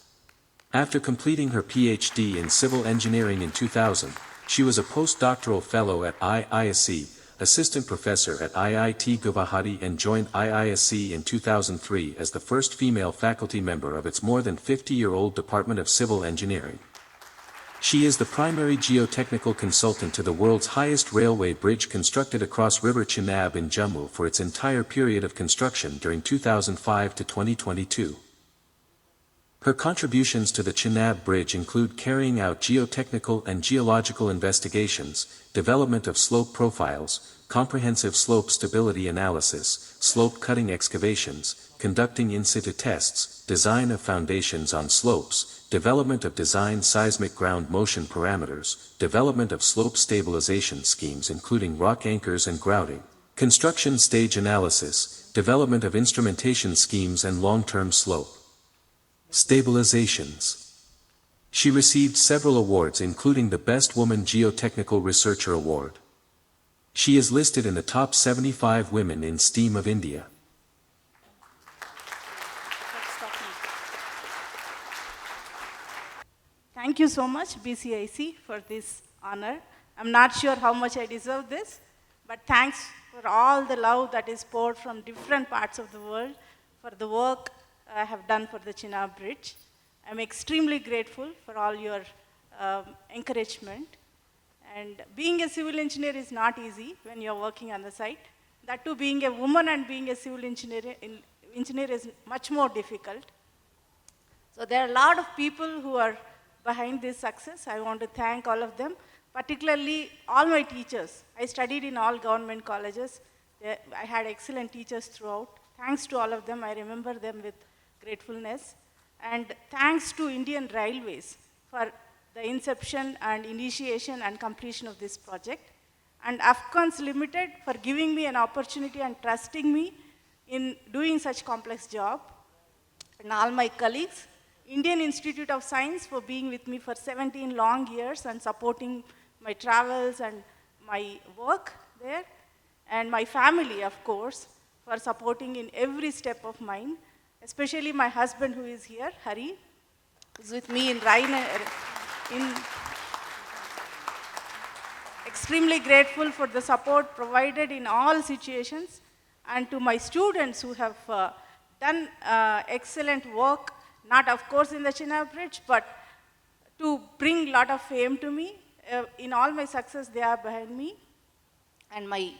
After completing her PhD in civil engineering in 2000, she was a postdoctoral fellow at IISc, assistant professor at IIT Guwahati and joined IISc in 2003 as the first female faculty member of its more than 50-year-old Department of Civil Engineering. She is the primary geotechnical consultant to the world's highest railway bridge constructed across River Chenab in Jammu for its entire period of construction during 2005 to 2022. Her contributions to the Chenab Bridge include carrying out geotechnical and geological investigations, development of slope profiles, comprehensive slope stability analysis, slope cutting excavations, conducting in situ tests, design of foundations on slopes, development of design seismic ground motion parameters, development of slope stabilization schemes including rock anchors and grouting, construction stage analysis, development of instrumentation schemes and long-term slope stabilizations. She received several awards including the Best Woman Geotechnical Researcher Award. She is listed in the top 75 women in STEAM of India. Thank you so much, BCIC, for this honor. I'm not sure how much I deserve this, but thanks for all the love that is poured from different parts of the world for the work I have done for the Chenab Bridge. I'm extremely grateful for all your encouragement. And being a civil engineer is not easy when you're working on the site. That too, being a woman and being a civil engineer is much more difficult. So there are a lot of people who are behind this success. I want to thank all of them. particularly all my teachers. I studied in all government colleges. I had excellent teachers throughout. Thanks to all of them, I remember them with gratefulness. And thanks to Indian Railways for the inception and initiation and completion of this project. And Afghans Limited for giving me an opportunity and trusting me in doing such complex job. And all my colleagues, Indian Institute of Science for being with me for 17 long years and supporting my travels and my work there. And my family, of course, for supporting in every step of mine, especially my husband who is here, Hari, who's with me in extremely grateful for the support provided in all situations, and to my students who have done excellent work, not of course in the Chenab Bridge, but to bring a lot of fame to me. In all my success, they are behind me. And my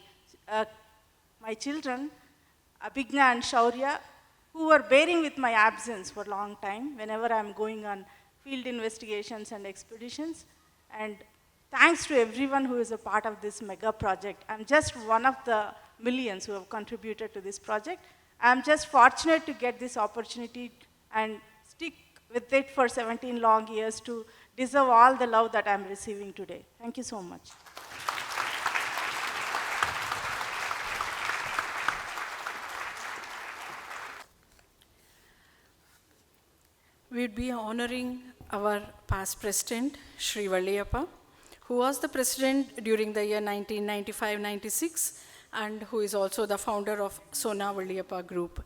children, Abhigna and Shaurya, who were bearing with my absence for a long time whenever I'm going on field investigations and expeditions. And thanks to everyone who is a part of this mega project. I'm just one of the millions who have contributed to this project. I'm just fortunate to get this opportunity and stick with it for 17 long years to deserve all the love that I'm receiving today. Thank you so much. We'd be honoring our past president, Sri Valliyappa, who was the president during the year 1995-96 and who is also the founder of Sona Valliyappa Group.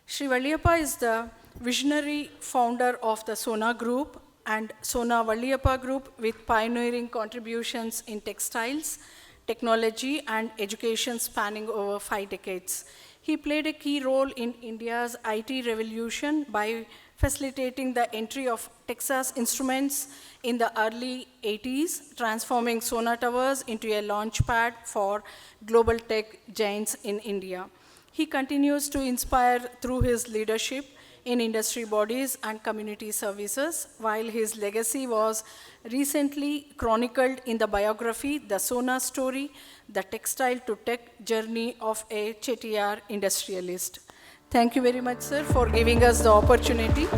Sri Valliyappa is the visionary founder of the Sona Group and Sona Valliyappa Group with pioneering contributions in textiles, technology and education spanning over 5 decades. He played a key role in India's IT revolution by facilitating the entry of Texas Instruments in the early 80s, transforming Sona Towers into a launchpad for global tech giants in India. He continues to inspire through his leadership in industry bodies and community services, while his legacy was recently chronicled in the biography, The Sona Story, the textile to tech journey of a Chettiar industrialist. Thank you very much, sir, for giving us the opportunity.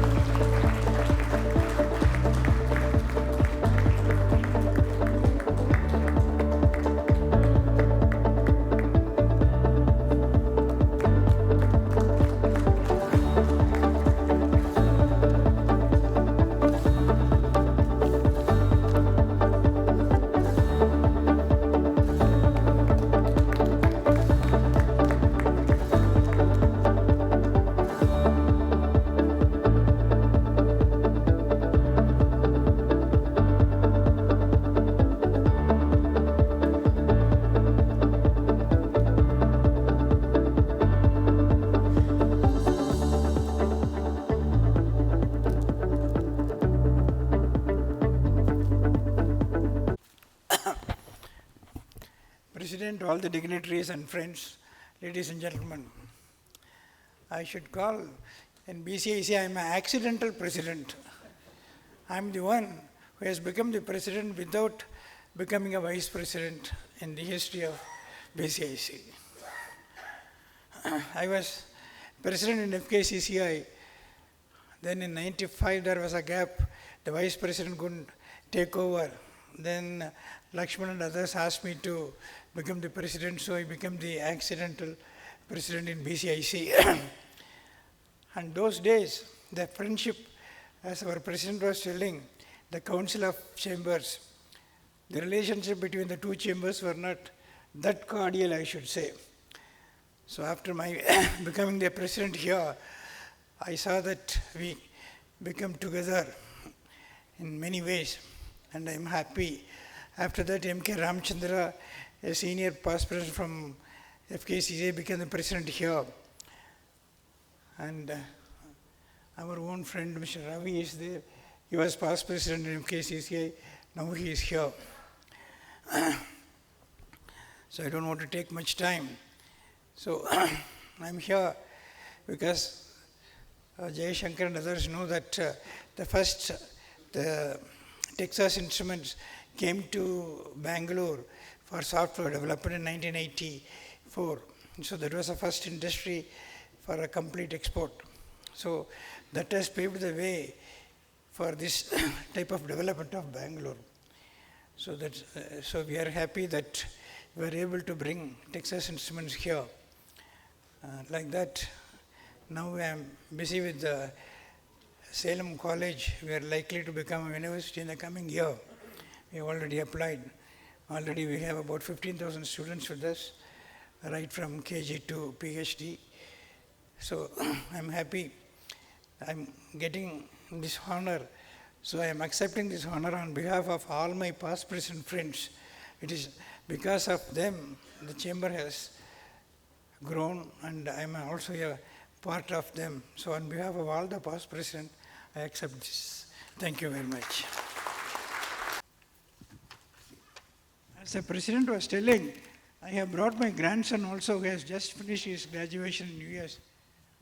President, all the dignitaries and friends, ladies and gentlemen. I should call, in BCIC, I'm an accidental president. I'm the one who has become the president without becoming a vice president in the history of BCIC. I was president in FKCCI. Then in 95, there was a gap. The vice president couldn't take over. Then Lakshman and others asked me to become the president, so I became the accidental president in BCIC. And those days, the friendship, as our president was telling, the Council of Chambers, the relationship between the two chambers were not that cordial, I should say. So after my becoming the president here, I saw that we become together in many ways, and I'm happy. After that, M.K. Ramchandra, a senior past president from FKCCI, became the president here. And our own friend, Mr. Ravi, is there. He was past president in FKCCI, now he is here. So I don't want to take much time. So I'm here because Jay Shankar and others know that the Texas Instruments came to Bangalore for software development in 1984. So that was the first industry for a complete export. So that has paved the way for this type of development of Bangalore. So so we are happy that we are able to bring Texas Instruments here. Like that, now I am busy with the Salem College. We are likely to become a university in the coming year. We have already applied. Already we have about 15,000 students with us, right from KG to PhD. So I'm happy. I'm getting this honor. So I am accepting this honor on behalf of all my past president friends. It is because of them the chamber has grown, and I am also a part of them. So on behalf of all the past president, I accept this. Thank you very much. As the president was telling, I have brought my grandson also, who has just finished his graduation in US.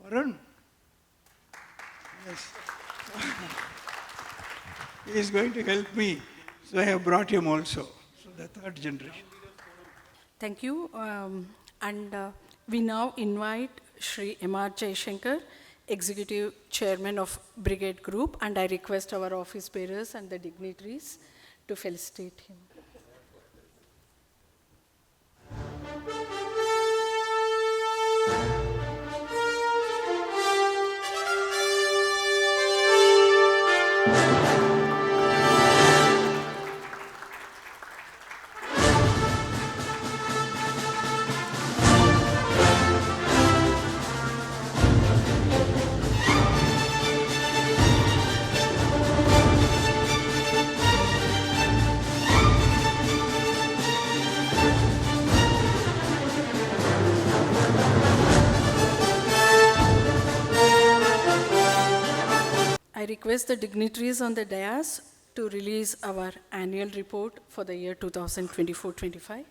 Varun? Yes. He is going to help me. So I have brought him also. So the third generation. Thank you. We now invite Shri M.R. Jaishankar, Executive Chairman of Brigade Group, and I request our office bearers and the dignitaries to felicitate him. I request the dignitaries on the dais to release our annual report for the year 2024-25.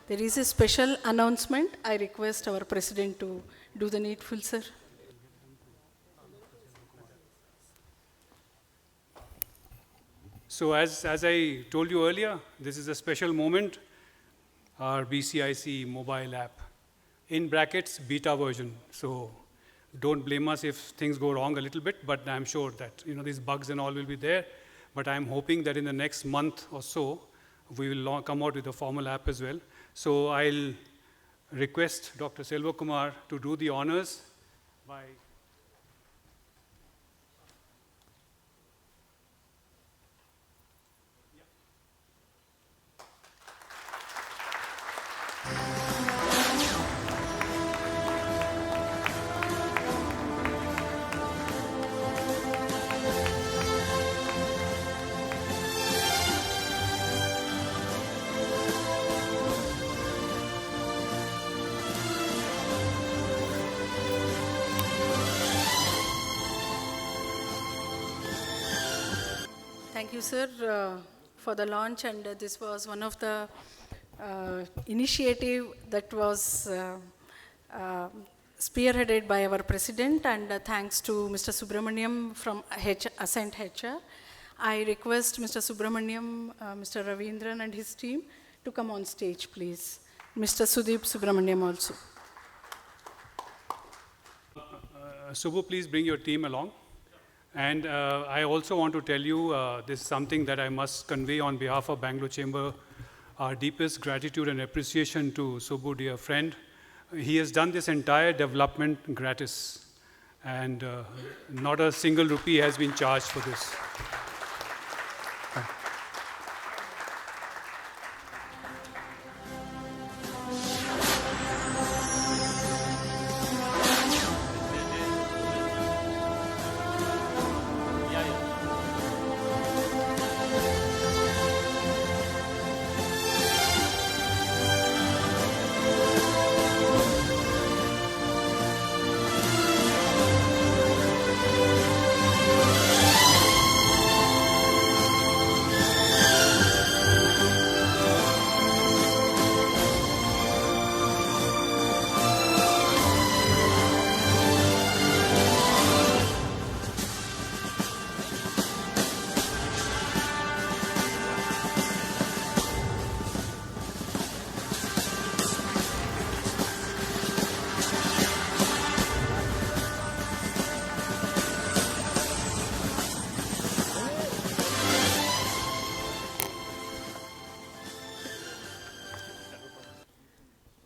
There is a special announcement. I request our president to do the needful, sir. So as I told you earlier, this is a special moment, our BCIC mobile app, in brackets, beta version. So don't blame us if things go wrong a little bit, but I'm sure that these bugs and all will be there. But I'm hoping that in the next month or so, we will come out with a formal app as well. So I'll request Dr. Selva Kumar to do the honors by Thank you, sir, for the launch, and this was one of the initiative that was spearheaded by our president, and thanks to Mr. Subramaniam from Ascent HR. I request Mr. Subramaniam, Mr. Ravindran and his team to come on stage, please. Mr. Sudeep Subramaniam also. Subbu, please bring your team along. And I also want to tell you, this is something that I must convey on behalf of Bangalore Chamber our deepest gratitude and appreciation to Subbu, dear friend. He has done this entire development gratis, and not a single rupee has been charged for this.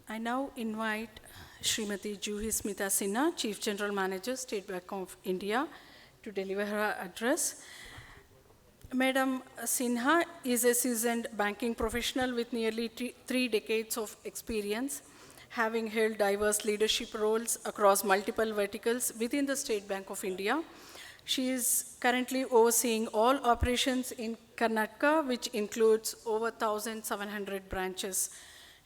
I now invite Srimati Juhi Smita Sinha, Chief General Manager, State Bank of India, to deliver her address. Madam Sinha is a seasoned banking professional with nearly 3 decades of experience, having held diverse leadership roles across multiple verticals within the State Bank of India. She is currently overseeing all operations in Karnataka, which includes over 1,700 branches.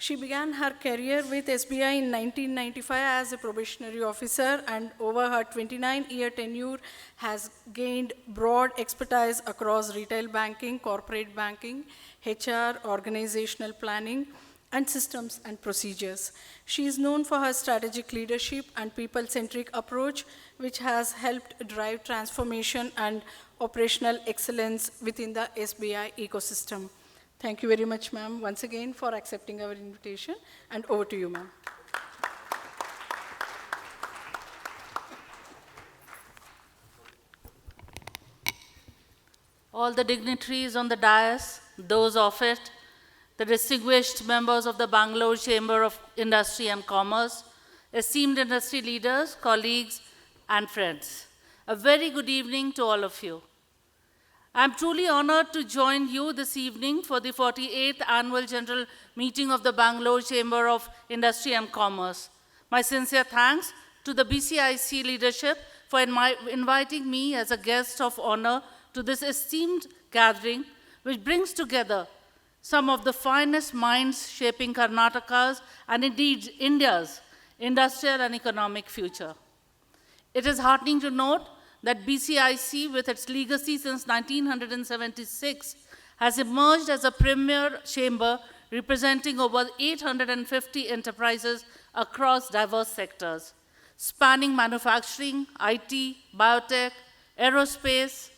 She began her career with SBI in 1995 as a probationary officer, and over her 29-year tenure has gained broad expertise across retail banking, corporate banking, HR, organizational planning, and systems and procedures. She is known for her strategic leadership and people-centric approach, which has helped drive transformation and operational excellence within the SBI ecosystem. Thank you very much, ma'am, once again for accepting our invitation, and over to you, ma'am. All the dignitaries on the dais, those of it, the distinguished members of the Bengaluru Chamber of Industry and Commerce, esteemed industry leaders, colleagues, and friends. A very good evening to all of you. I'm truly honored to join you this evening for the 48th Annual General Meeting of the Bengaluru Chamber of Industry and Commerce. My sincere thanks to the BCIC leadership for inviting me as a guest of honor to this esteemed gathering, which brings together some of the finest minds shaping Karnataka's and indeed India's industrial and economic future. It is heartening to note that BCIC, with its legacy since 1976, has emerged as a premier chamber representing over 850 enterprises across diverse sectors, spanning manufacturing, IT, biotech, aerospace,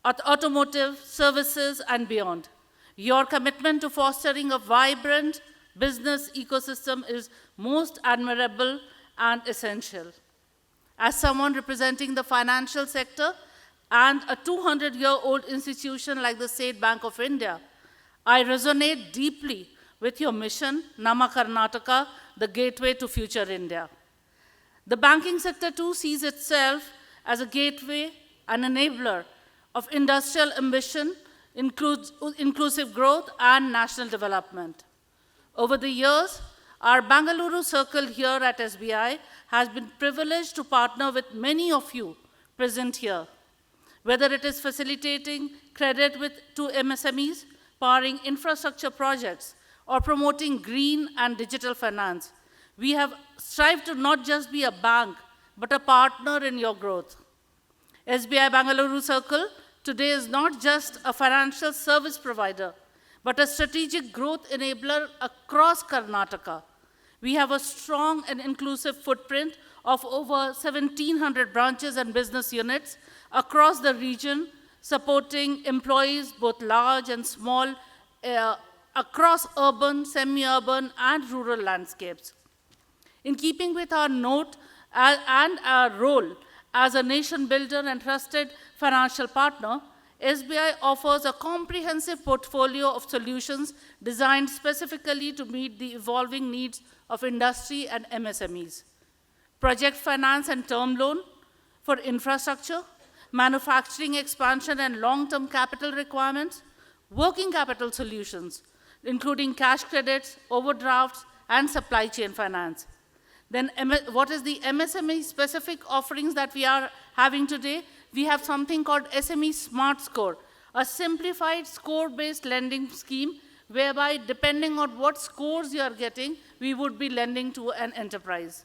automotive, services, and beyond. Your commitment to fostering a vibrant business ecosystem is most admirable and essential. As someone representing the financial sector and a 200-year-old institution like the State Bank of India, I resonate deeply with your mission, Nama Karnataka, the gateway to future India. The banking sector too sees itself as a gateway and enabler of industrial ambition, inclusive growth, and national development. Over the years, our Bengaluru circle here at SBI has been privileged to partner with many of you present here, whether it is facilitating credit to MSMEs, powering infrastructure projects, or promoting green and digital finance. We have strived to not just be a bank, but a partner in your growth. SBI Bengaluru Circle today is not just a financial service provider, but a strategic growth enabler across Karnataka. We have a strong and inclusive footprint of over 1,700 branches and business units across the region, supporting employees, both large and small, across urban, semi-urban, and rural landscapes. In keeping with our note and our role as a nation builder and trusted financial partner, SBI offers a comprehensive portfolio of solutions designed specifically to meet the evolving needs of industry and MSMEs. Project finance and term loan for infrastructure, manufacturing expansion and long-term capital requirements, working capital solutions, including cash credits, overdrafts, and supply chain finance. Then what is the MSME specific offerings that we are having today? We have something called SME Smart Score, a simplified score-based lending scheme whereby depending on what scores you are getting, we would be lending to an enterprise.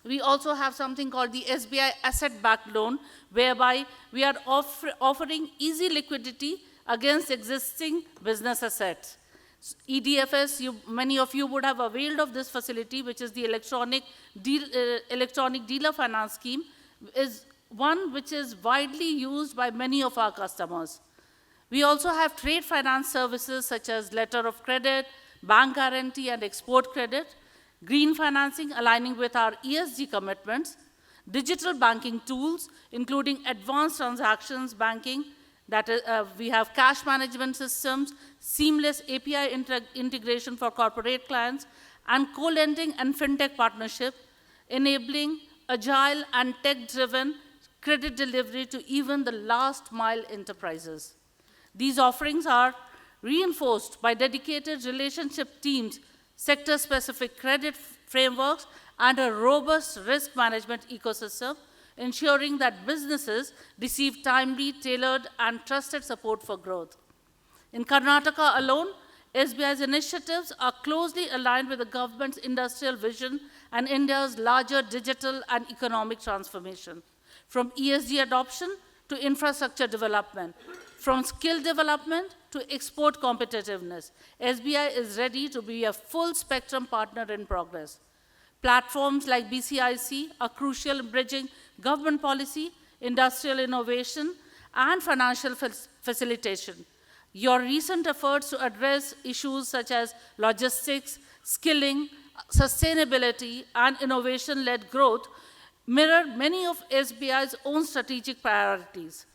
We also have something called the SBI Asset-Backed Loan, whereby we are offering easy liquidity against existing business assets. EDFS, many of you would have availed of this facility, which is the electronic dealer finance scheme, is one which is widely used by many of our customers. We also have trade finance services such as letter of credit, bank guarantee, and export credit, green financing aligning with our ESG commitments, digital banking tools, including advanced transactions banking, that is, we have cash management systems, seamless API integration for corporate clients, and co-lending and fintech partnership, enabling agile and tech-driven credit delivery to even the last mile enterprises. These offerings are reinforced by dedicated relationship teams, sector-specific credit frameworks, and a robust risk management ecosystem, ensuring that businesses receive timely, tailored, and trusted support for growth. In Karnataka alone, SBI's initiatives are closely aligned with the government's industrial vision and India's larger digital and economic transformation. From ESG adoption to infrastructure development, from skill development to export competitiveness, SBI is ready to be a full-spectrum partner in progress. Platforms like BCIC are crucial in bridging government policy, industrial innovation, and financial facilitation. Your recent efforts to address issues such as logistics, skilling, sustainability, and innovation-led growth mirror many of SBI's own strategic priorities.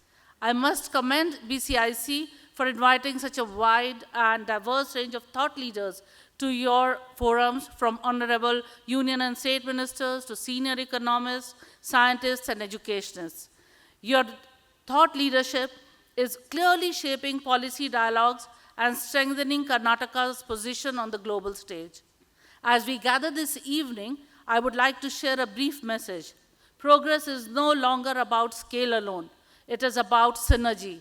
I must commend BCIC for inviting such a wide and diverse range of thought leaders to your forums, from honorable union and state ministers to senior economists, scientists, and educationists. Your thought leadership is clearly shaping policy dialogues and strengthening Karnataka's position on the global stage. As we gather this evening, I would like to share a brief message. Progress is no longer about scale alone. It is about synergy.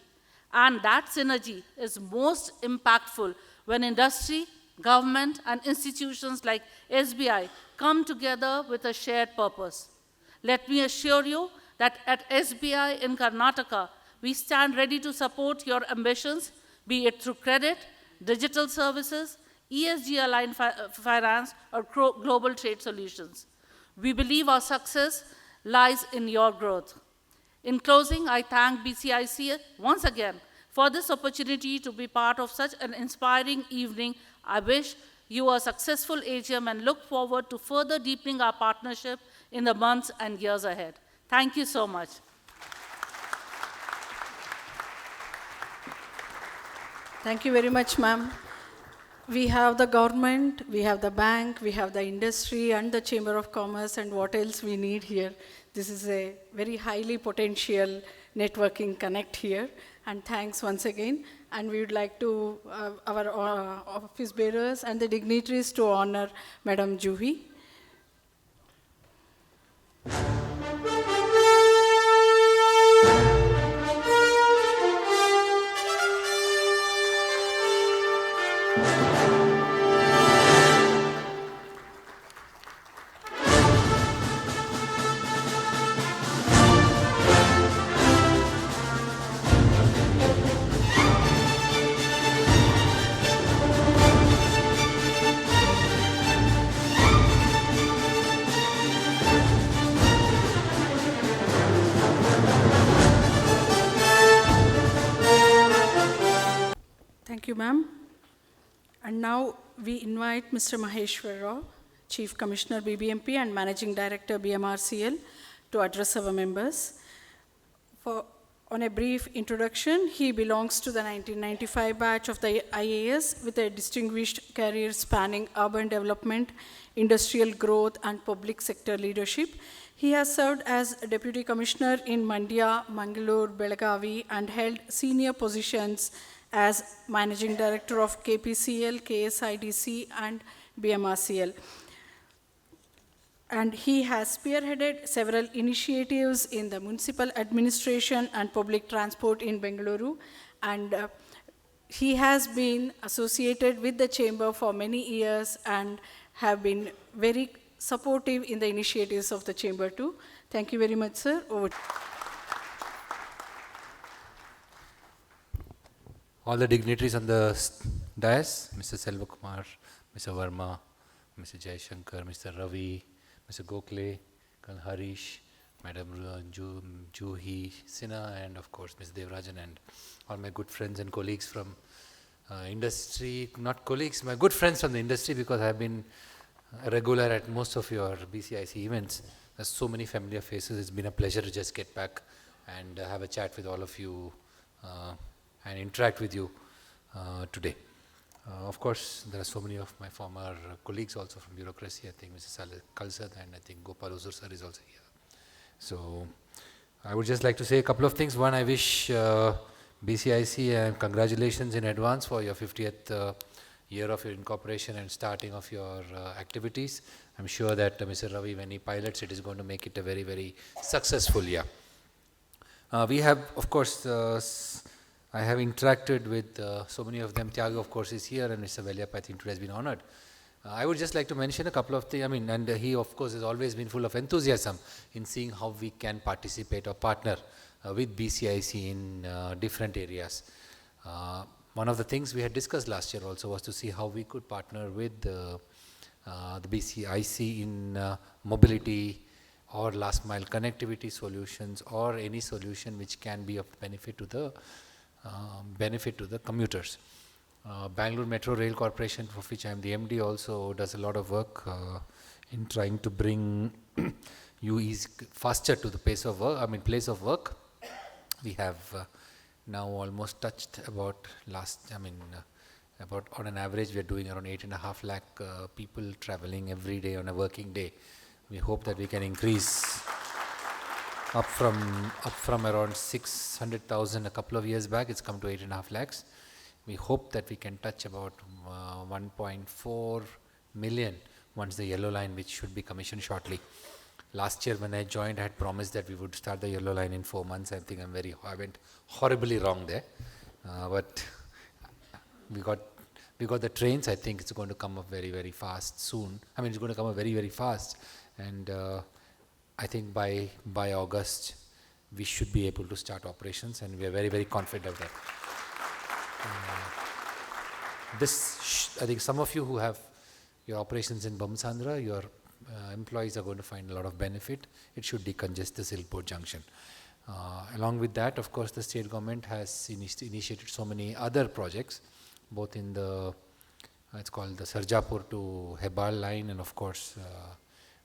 And that synergy is most impactful when industry, government, and institutions like SBI come together with a shared purpose. Let me assure you that at SBI in Karnataka, we stand ready to support your ambitions, be it through credit, digital services, ESG-aligned finance, or global trade solutions. We believe our success lies in your growth. In closing, I thank BCIC once again for this opportunity to be part of such an inspiring evening. I wish you a successful AGM and look forward to further deepening our partnership in the months and years ahead. Thank you so much. Thank you very much, ma'am. We have the government, we have the bank, we have the industry and the Chamber of Commerce, and what else we need here. This is a very highly potential networking connect here. And thanks once again. And we would like to, our office bearers and the dignitaries to honor Madam Juhi. Thank you, ma'am. And now we invite Mr. Maheshwar Rao, Chief Commissioner BBMP and Managing Director BMRCL, to address our members. For On a brief introduction, he belongs to the 1995 batch of the IAS with a distinguished career spanning urban development, industrial growth, and public sector leadership. He has served as Deputy Commissioner in Mandya, Mangalore, Belagavi, and held senior positions as Managing Director of KPCL, KSIDC, and BMRCL. And he has spearheaded several initiatives in the municipal administration and public transport in Bengaluru. And he has been associated with the chamber for many years and have been very supportive in the initiatives of the chamber too. Thank you very much, sir. Over to you. All the dignitaries on the dais, Mr. Selvakumar, Mr. Verma, Mr. Jaishankar, Mr. Ravi, Mr. Gokhale, Colonel Harish, Madam Juhi Sinha, and of course Mr. Devarajan, and all my good friends and colleagues from industry, not colleagues, my good friends from the industry, because I have been regular at most of your BCIC events. There's so many familiar faces. It's been a pleasure to just get back and have a chat with all of you and interact with you today. Of course, there are so many of my former colleagues also from bureaucracy. I think Mr. Kalsad and I think Gopal Huzur sir is also here. So I would just like to say a couple of things. One, I wish BCIC and congratulations in advance for your 50th year of your incorporation and starting of your activities. I'm sure that Mr. Ravi, when he pilots it, is going to make it a very, very successful year. We have, of course, I have interacted with so many of them. Tiago, of course, is here, and Mr. Velyap, I think, today has been honored. I would just like to mention a couple of things. I mean, and he, of course, has always been full of enthusiasm in seeing how we can participate or partner with BCIC in different areas. One of the things we had discussed last year also was to see how we could partner with the BCIC in mobility or last mile connectivity solutions, or any solution which can be of benefit to the commuters. Bangalore Metro Rail Corporation, for which I am the MD, also does a lot of work in trying to bring you faster to the place of work. We have now almost touched about about on an average we are doing around 8.5 lakh people traveling every day on a working day. We hope that we can increase up from around 600,000 a couple of years back. It's come to 8.5 lakhs. We hope that we can touch about 1.4 million once the yellow line, which should be commissioned shortly. Last year when I joined, I had promised that we would start the yellow line in 4 months. I think I went horribly wrong there. But we got the trains. I think it's going to come up very, very fast soon. I mean, it's going to come up very, very fast. And I think by August, we should be able to start operations, and we are very, very confident of that. I think some of you who have your operations in Bamsandra, your employees are going to find a lot of benefit. It should decongest the Silkport junction. Along with that, of course, the state government has initiated so many other projects, both in it's called the Sarjapur to Hebal line, and of course,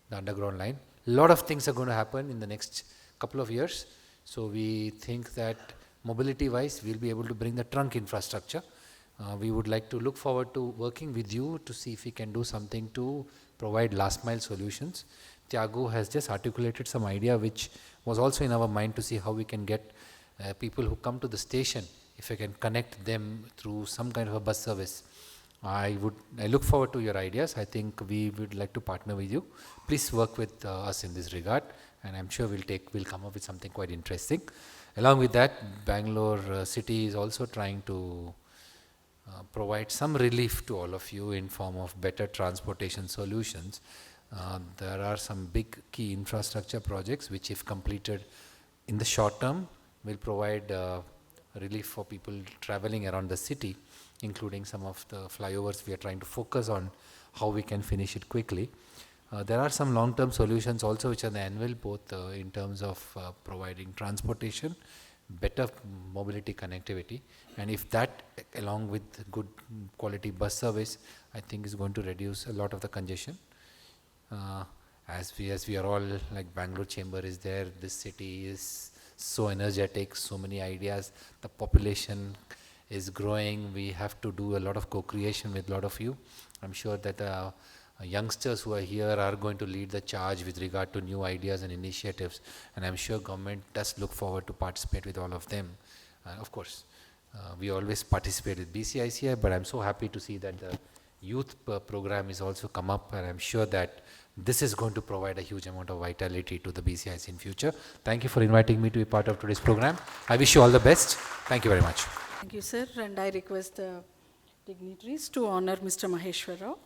the underground line. A lot of things are going to happen in the next couple of years. So we think that mobility-wise, we'll be able to bring the trunk infrastructure. We would like to look forward to working with you to see if we can do something to provide last mile solutions. Tiago has just articulated some idea which was also in our mind, to see how we can get people who come to the station, if I can connect them through some kind of a bus service. I look forward to your ideas. I think we would like to partner with you. Please work with us in this regard, and I'm sure we'll come up with something quite interesting. Along with that, Bangalore city is also trying to provide some relief to all of you in form of better transportation solutions. There are some big key infrastructure projects which, if completed in the short term, will provide relief for people traveling around the city, including some of the flyovers. We are trying to focus on how we can finish it quickly. There are some long-term solutions also which are the annual, both in terms of providing transportation, better mobility connectivity, and if that along with good quality bus service, I think is going to reduce a lot of the congestion. As we are all, like Bangalore Chamber is there, this city is so energetic, so many ideas. The population is growing. We have to do a lot of co-creation with a lot of you. I'm sure that youngsters who are here are going to lead the charge with regard to new ideas and initiatives, and I'm sure government does look forward to participate with all of them. Of course, we always participate with BCICI, but I'm so happy to see that the youth program is also come up, and I'm sure that this is going to provide a huge amount of vitality to the BCIC in future. Thank you for inviting me to be part of today's program. I wish you all the best. Thank you very much. Thank you, sir. And I request the dignitaries to honor Mr. Maheshwar Rao.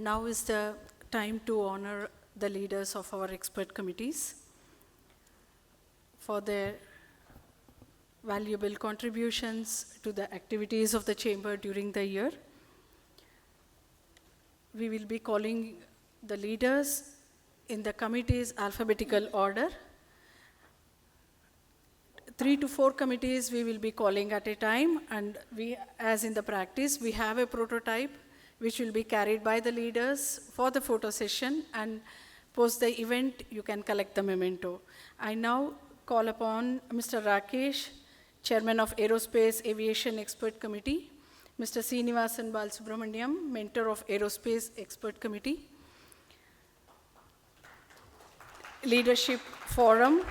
Now is the time to honor the leaders of our expert committees for their valuable contributions to the activities of the chamber during the year. We will be calling the leaders in the committees alphabetical order. 3 to 4 committees we will be calling at a time, and we, as in the practice, we have a prototype which will be carried by the leaders for the photo session, and post the event, you can collect the memento. I now call upon Mr. Rakesh, Chairman of Aerospace Aviation Expert Committee, Mr. Srinivasan Balasubramaniam, Mentor of Aerospace Expert Committee, Leadership Forum,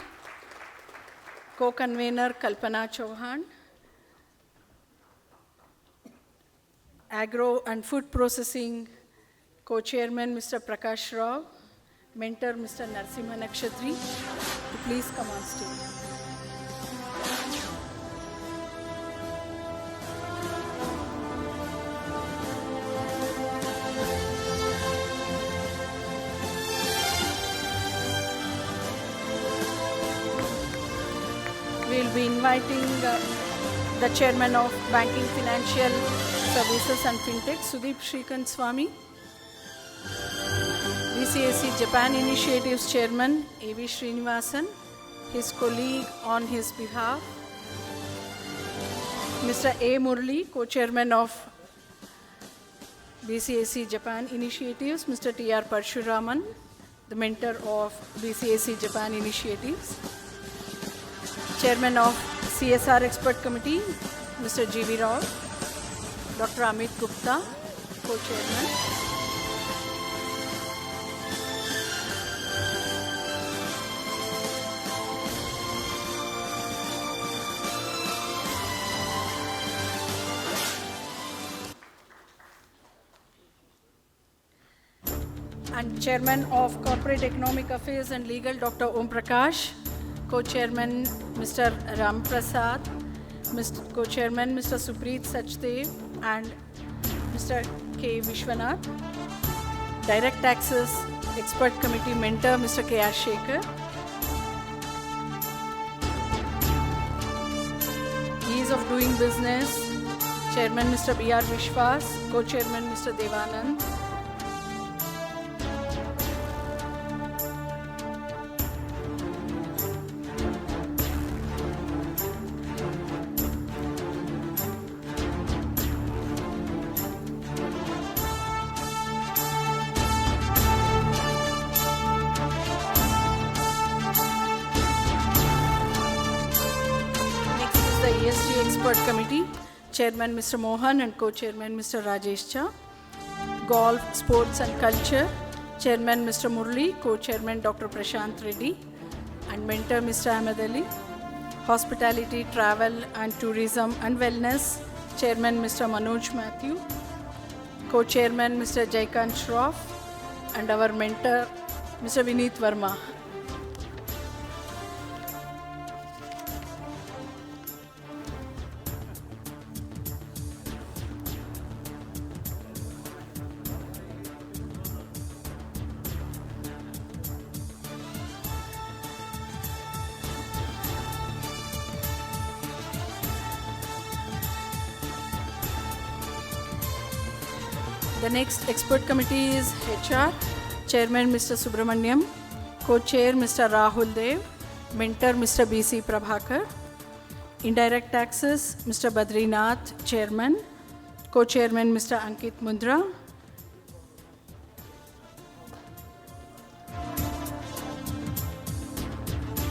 Co-Convener Kalpana Chauhan, Agro and Food Processing Co-Chairman Mr. Prakash Rao, Mentor Mr. Narsimha Nakshatri, to please come on stage. We will be inviting the Chairman of Banking, Financial Services and Fintech, Sudeep Shrikant Swami, BCIC Japan Initiatives Chairman, A.V. Srinivasan, his colleague on his behalf, Mr. A. Murli, Co-Chairman of BCIC Japan Initiatives, Mr. T.R. Parshuraman, the mentor of BCIC Japan Initiatives, Chairman of CSR Expert Committee, Mr. G.V. Rao, Dr. Amit Gupta, Co-Chairman, and Chairman of Corporate Economic Affairs and Legal, Dr. Om Prakash, Co-Chairman Mr. Ram Prasad, Co-Chairman Mr. Supreet Sachdev and Mr. K. Vishwanath, Direct Taxes Expert Committee Mentor Mr. K. R. Shekhar, Ease of Doing Business Chairman Mr. B. R. Vishwas, Co-Chairman Mr. Devanand, Expert Committee, Chairman Mr. Mohan and Co-Chairman Mr. Rajesh Jha. Golf, Sports and Culture, Chairman Mr. Murli, Co-Chairman Dr. Prashant Reddy and Mentor Mr. Ahmed Ali. Hospitality, Travel and Tourism and Wellness, Chairman Mr. Manoj Matthew, Co-Chairman Mr. Jaikant Shroff and our mentor Mr. Vineet Verma. The next expert committee is HR, Chairman Mr. Subramaniam, Co-Chair Mr. Rahul Dev, Mentor Mr. BC Prabhakar, Indirect Taxes Mr. Badrinath, Chairman, Co-Chairman Mr. Ankit Mundra,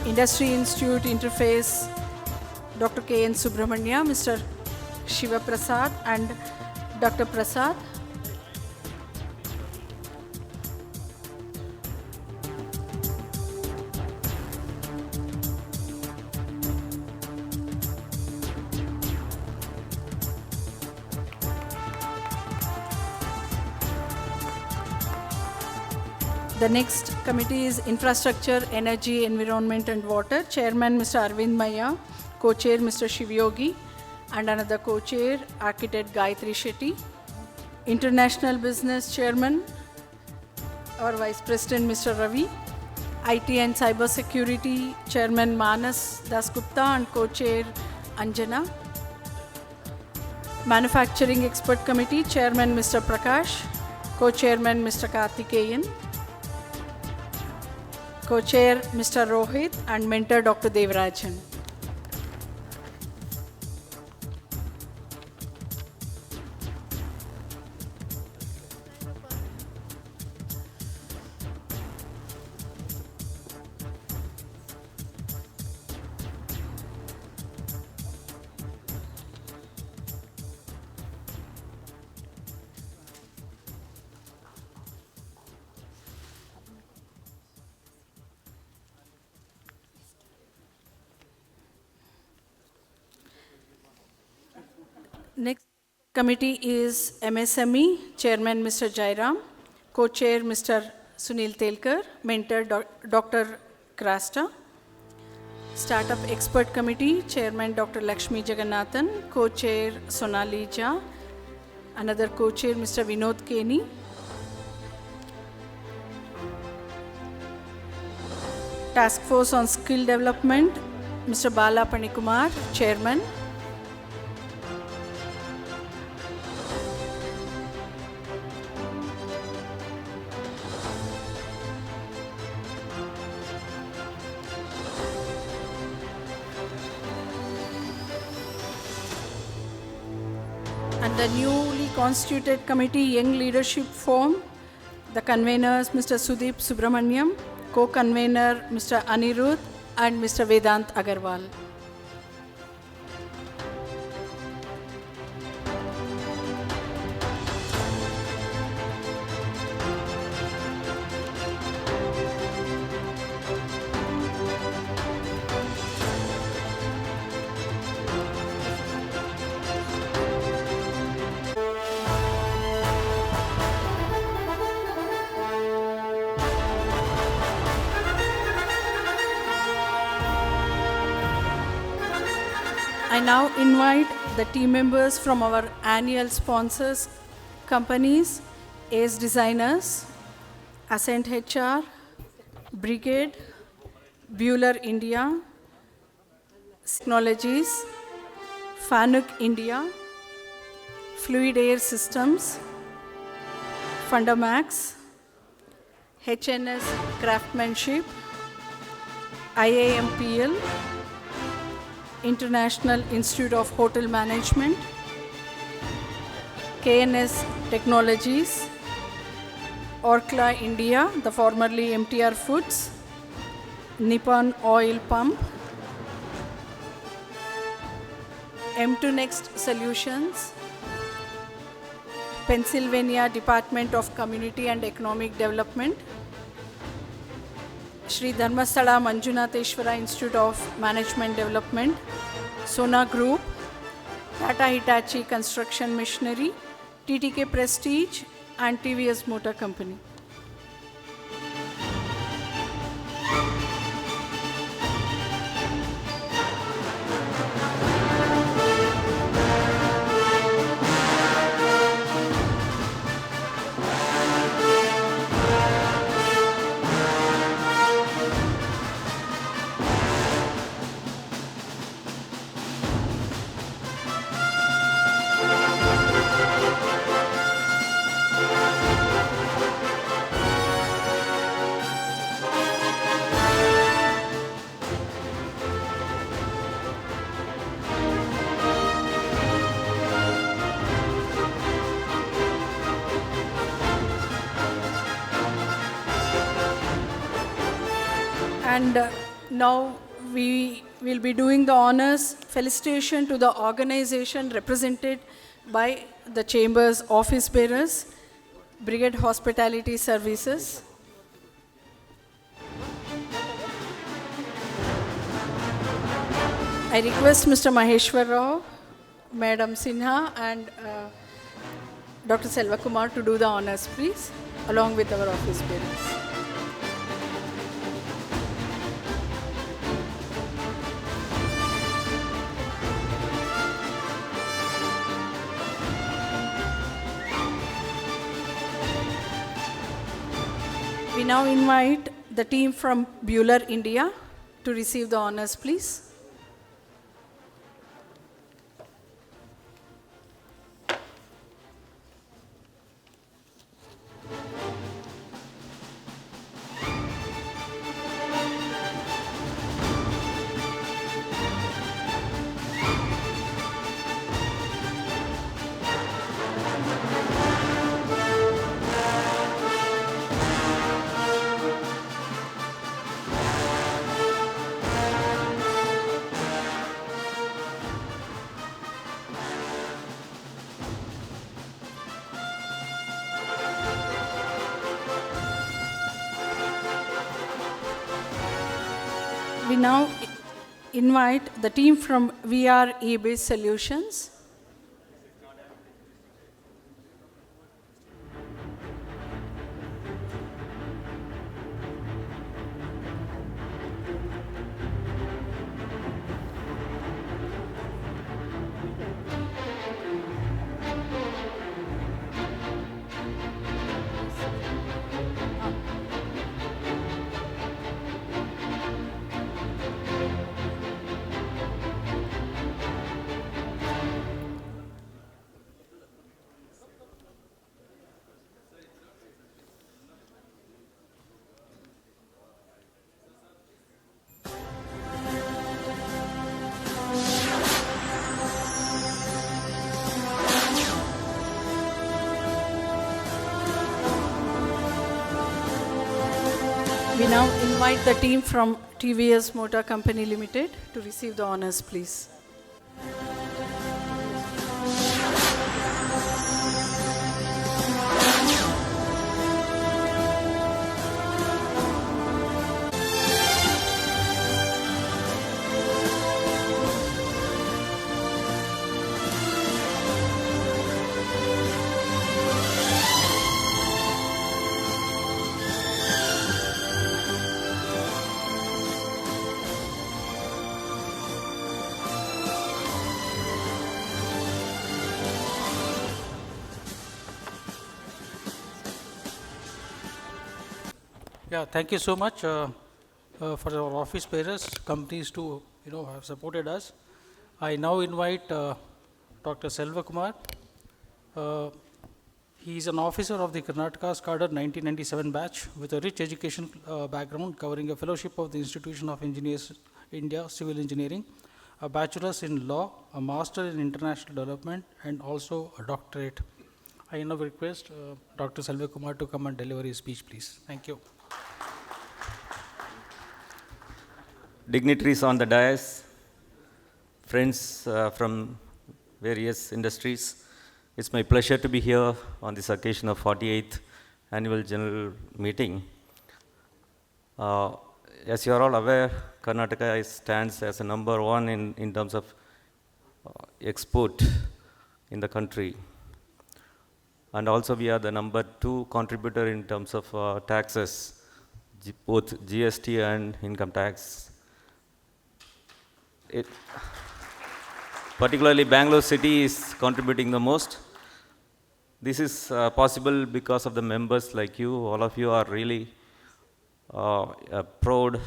Industry Institute Interface Dr. K.N. Subramania, Mr. Shiva Prasad and Dr. Prasad. The next committee is Infrastructure, Energy, Environment and Water. Chairman Mr. Arvind Maya, Co-Chair Mr. Shivyogi, and another Co-Chair, Architect Gayatri Shetty. International Business Chairman, our Vice President Mr. Ravi. IT and Cyber Security Chairman Manas Dasgupta and Co-Chair Anjana. Manufacturing Expert Committee Chairman Mr. Prakash, Co-Chairman Mr. Karthikeyan, Co-Chair Mr. Rohit and Mentor Dr. Devarajan. Next committee is MSME, Chairman Mr. Jairam, Co-Chair Mr. Sunil Telkar, Mentor Dr. Krasta. Startup Expert Committee, Chairman Dr. Lakshmi Jagannathan, Co-Chair Sonali Jha, another Co-Chair Mr. Vinod Keni. Task Force on Skill Development, Mr. Bala Panikumar, Chairman. And the newly constituted committee, Young Leadership Forum, the conveners Mr. Sudeep Subramaniam, co-convener Mr. Anirudh and Mr. Vedant Agarwal. I now invite the team members from our annual sponsors companies, Ace Designers, Ascent HR, Brigade, Bueller India, Technologies, Fanuc India, Fluid Air Systems, Fundamax, HNS Craftsmanship, IAMPL, International Institute of Hotel Management, KNS Technologies, Orkla India, the formerly MTR Foods, Nippon Oil Pump, M2 Next Solutions, Pennsylvania Department of Community and Economic Development, Shri Dharmasthala Manjunatheshwara Institute of Management Development, Sona Group, Tata Hitachi Construction Machinery, TTK Prestige and TVS Motor Company. And now we will be doing the honors. Felicitation to the organization represented by the Chamber's office bearers, Brigade Hospitality Services. I request Mr. Maheshwar Rao, Madam Sinha and Dr. Selva Kumar to do the honors, please, along with our office bearers. We now invite the team from Bueller, India to receive the honors, please. We now invite the team from VR E-Based Solutions. We now invite the team from TVS Motor Company Limited to receive the honors, please. Yeah, thank you so much for our office bearers, companies to have supported us. I now invite Dr. Selva Kumar. He is an officer of the Karnataka's cadre 1997 batch with a rich education background covering a fellowship of the Institution of Engineers India Civil Engineering, a bachelor's in law, a master in international development, and also a doctorate. I now request Dr. Selva Kumar to come and deliver his speech, please. Thank you. Dignitaries on the dais, friends from various industries, it's my pleasure to be here on this occasion of 48th Annual General Meeting. As you are all aware, Karnataka stands as a number one in terms of export in the country. And also we are the number two contributor in terms of taxes, both GST and income tax. Particularly Bangalore city is contributing the most. This is possible because of the members like you. All of you are really a proud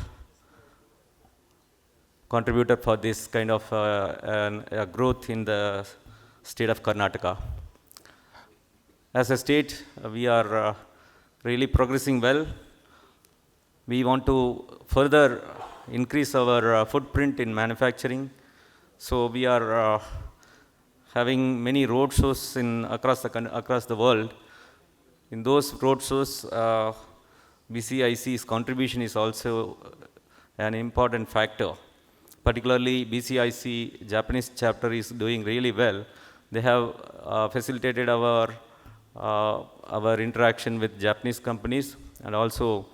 contributor for this kind of growth in the state of Karnataka. As a state, we are really progressing well. We want to further increase our footprint in manufacturing. So we are having many road shows across the world. In those road shows, BCIC's contribution is also an important factor. Particularly BCIC Japanese chapter is doing really well. They have facilitated our interaction with Japanese companies, and also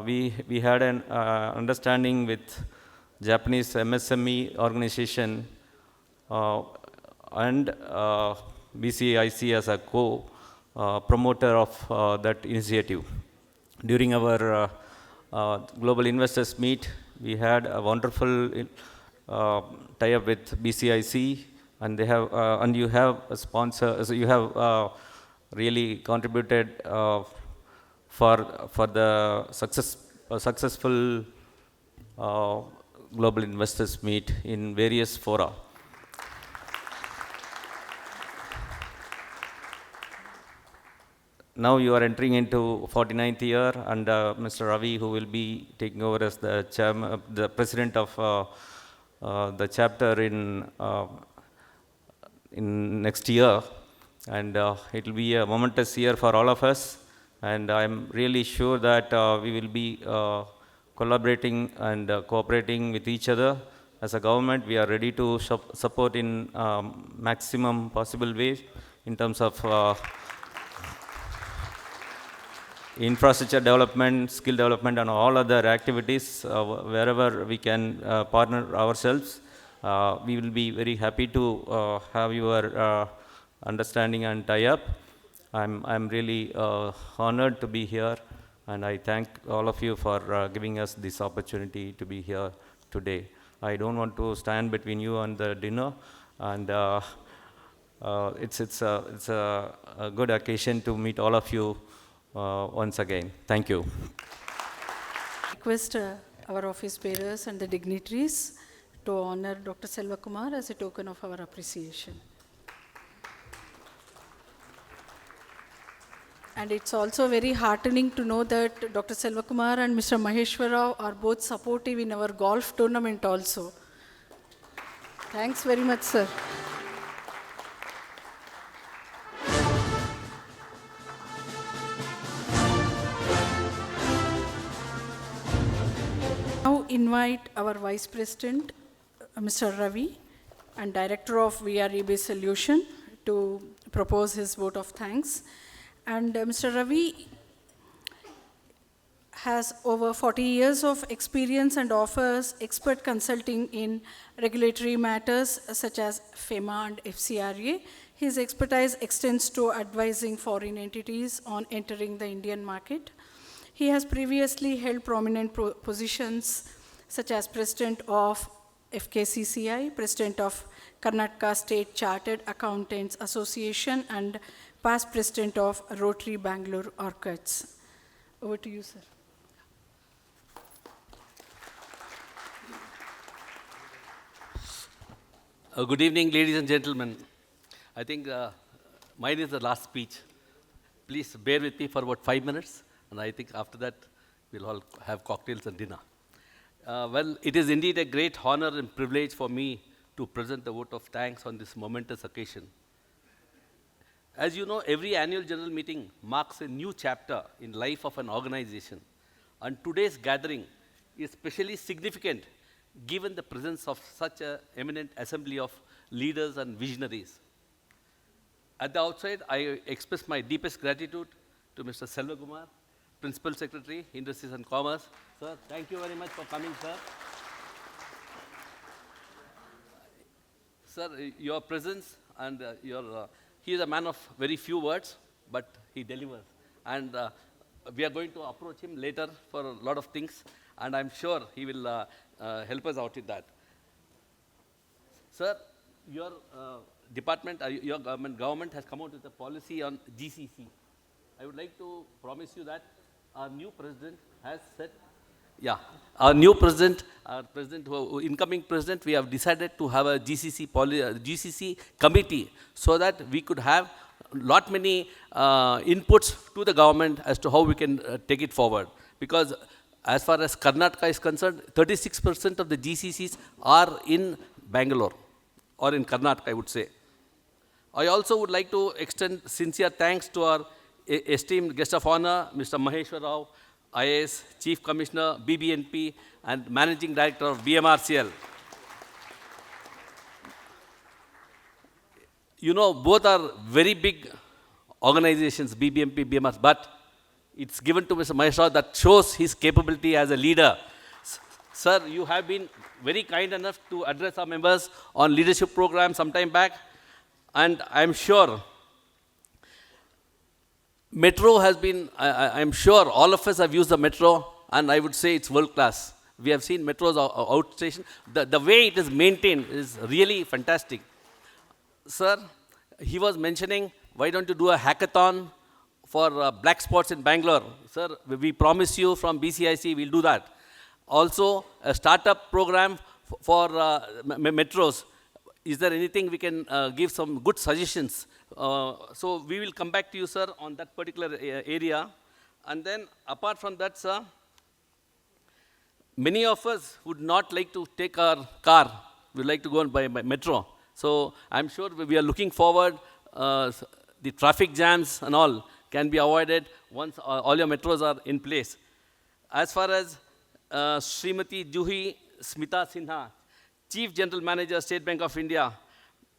we had an understanding with Japanese MSME organization and BCIC as a co-promoter of that initiative. During our Global Investors Meet, we had a wonderful tie-up with BCIC, and they have and you have a sponsor. So you have really contributed for the successful Global Investors Meet in various fora. Now you are entering into 49th year, and Mr. Ravi, who will be taking over as the chairman, the president of the chapter in next year, and it will be a momentous year for all of us. And I'm really sure that we will be collaborating and cooperating with each other. As a government, we are ready to support in maximum possible ways in terms of infrastructure development, skill development, and all other activities. Wherever we can partner ourselves, we will be very happy to have your understanding and tie-up. I'm really honored to be here, and I thank all of you for giving us this opportunity to be here today. I don't want to stand between you and the dinner, and it's a good occasion to meet all of you once again. Thank you. Request our office bearers and the dignitaries to honor Dr. Selvakumar as a token of our appreciation. And it's also very heartening to know that Dr. Selvakumar and Mr. Maheshwarrao are both supportive in our golf tournament also. Thanks very much, sir. Now invite our Vice President, Mr. Ravi, and Director of VREB Solution to propose his vote of thanks. And Mr. Ravi has over 40 years of experience and offers expert consulting in regulatory matters such as FEMA and FCRA. His expertise extends to advising foreign entities on entering the Indian market. He has previously held prominent positions such as President of FKCCI, President of Karnataka State Chartered Accountants Association, and past President of Rotary Bengaluru Orchids. Over to you, sir. Good evening, ladies and gentlemen. I think mine is the last speech. Please bear with me for about 5 minutes, and I think after that we'll all have cocktails and dinner. Well, it is indeed a great honor and privilege for me to present the vote of thanks on this momentous occasion. As you know, every annual general meeting marks a new chapter in life of an organization, and today's gathering is especially significant given the presence of such an eminent assembly of leaders and visionaries. At the outside, I express my deepest gratitude to Mr. Selvakumar, Principal Secretary, Industries and Commerce. Sir, thank you very much for coming, sir. Sir, your presence and he is a man of very few words, but he delivers. And we are going to approach him later for a lot of things, and I'm sure he will help us out with that. Sir, your department, your government has come out with a policy on GCC. I would like to promise you that our new president has said, our new president, incoming president, we have decided to have a GCC committee so that we could have lot many inputs to the government as to how we can take it forward. Because as far as Karnataka is concerned, 36% of the GCCs are in Bengaluru or in Karnataka, I would say. I also would like to extend sincere thanks to our esteemed guest of honor, Mr. Maheshwarrao, IAS, Chief Commissioner, BBNP, and Managing Director of BMRCL. You know, both are very big organizations, BBMP, BMR, but it's given to Mr. Maheshwar that shows his capability as a leader. Sir, you have been very kind enough to address our members on leadership program some time back, and I'm sure Metro has been, I'm sure all of us have used the Metro, and I would say it's world class. We have seen Metro's outstation. The way it is maintained is really fantastic. Sir, he was mentioning, why don't you do a hackathon for black spots in Bangalore? Sir, we promise you from BCIC, we'll do that. Also, a startup program for metros. Is there anything we can give some good suggestions? So we will come back to you, sir, on that particular area. And then, apart from that, sir, many of us would not like to take our car. We would like to go by metro. So I'm sure we are looking forward. The traffic jams and all can be avoided once all your metros are in place. As far as Srimati Juhi Smita Sinha, Chief General Manager, State Bank of India.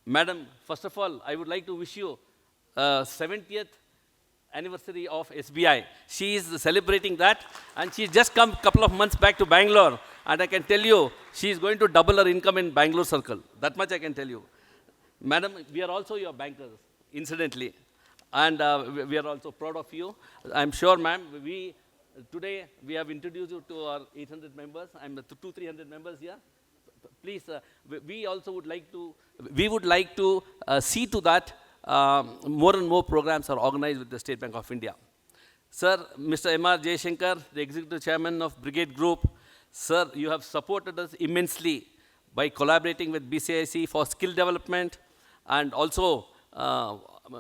Madam, first of all, I would like to wish you 70th anniversary of SBI. She is celebrating that, and she's just come a couple of months back to Bangalore, and I can tell you, she is going to double her income in Bangalore circle. That much I can tell you. Madam, we are also your bankers, incidentally, and we are also proud of you. I'm sure, ma'am, today we have introduced you to our 800 members. I'm to 200-300 members here. Please, we also would like to, see to that more and more programs are organized with the State Bank of India. Sir, Mr. M.R. Jayashankar, the Executive Chairman of Brigade Group, sir, you have supported us immensely by collaborating with BCIC for skill development and also